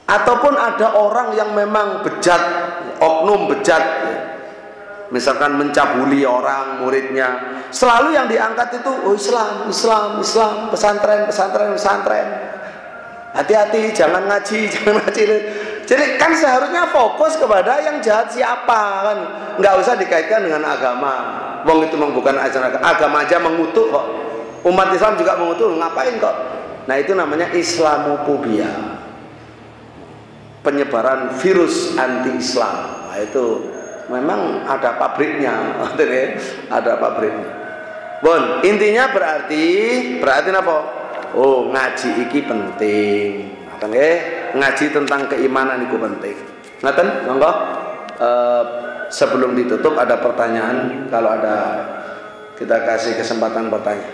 Ataupun ada orang yang memang bejat, oknum bejat, misalkan mencabuli orang muridnya, selalu yang diangkat itu oh Islam, pesantren. Hati-hati, jangan ngaji. Jadi kan seharusnya fokus kepada yang jahat siapa, kan nggak usah dikaitkan dengan agama. Wong itu bukan ajaran agama aja mengutuk kok. Umat Islam juga mengutuk, ngapain kok? Nah, itu namanya Islamofobia, penyebaran virus anti-Islam. Nah, itu memang ada pabriknya, ada pabriknya. Bon, intinya berarti apa? Oh, ngaji iki penting. Ngaten nggih, ngaji tentang keimanan itu penting. Ngaten, monggo. Sebelum ditutup ada pertanyaan, kalau ada kita kasih kesempatan bertanya.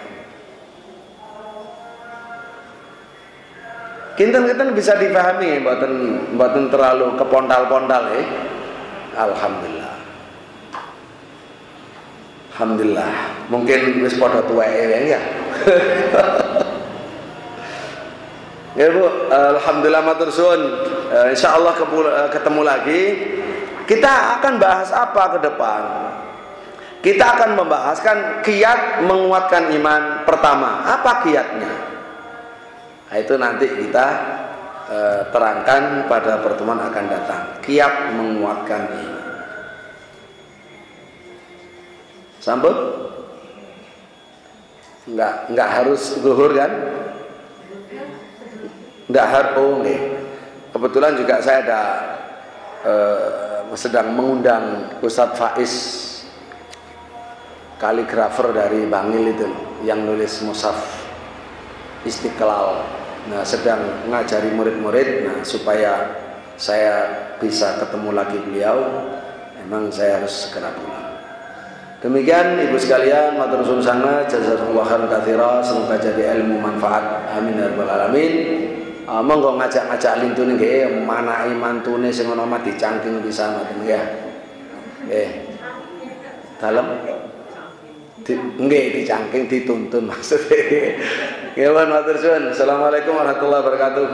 Kinten-kinten bisa dipahami, mboten terlalu kepontal-pontal ya. Alhamdulillah. Mungkin wis padha tuweke ya. Ya Bu, alhamdulillah matur suwun. Insyaallah ketemu lagi. Kita akan bahas apa ke depan? Kita akan membahaskan kiat menguatkan iman. Pertama, apa kiatnya? Nah, itu nanti kita terangkan pada pertemuan akan datang. Kiat menguatkan iman. Sambut? Enggak harus zuhur kan? Enggak harus. Oh, nih. Kebetulan juga saya ada sedang mengundang Ustadz Faiz, kaligrafer dari Bangil itu, yang nulis mushaf Istiqlal. Nah, sedang ngajari murid-murid. Nah, supaya saya bisa ketemu lagi beliau, memang saya harus segera pulang. Demikian ibu sekalian, matur nuwun sangat, jazakumullah khairan katsira, semoga jadi ilmu manfaat. Amin ya rabbal alamin. Monggo ngajak-ngajak lintune nggih, manai mantune sing ana omah dicangking pisan ngoten nggih. Nggih. Dalem nggih dicangking dituntun maksudnya. Nggih, matur suwun. Assalamualaikum warahmatullahi wabarakatuh.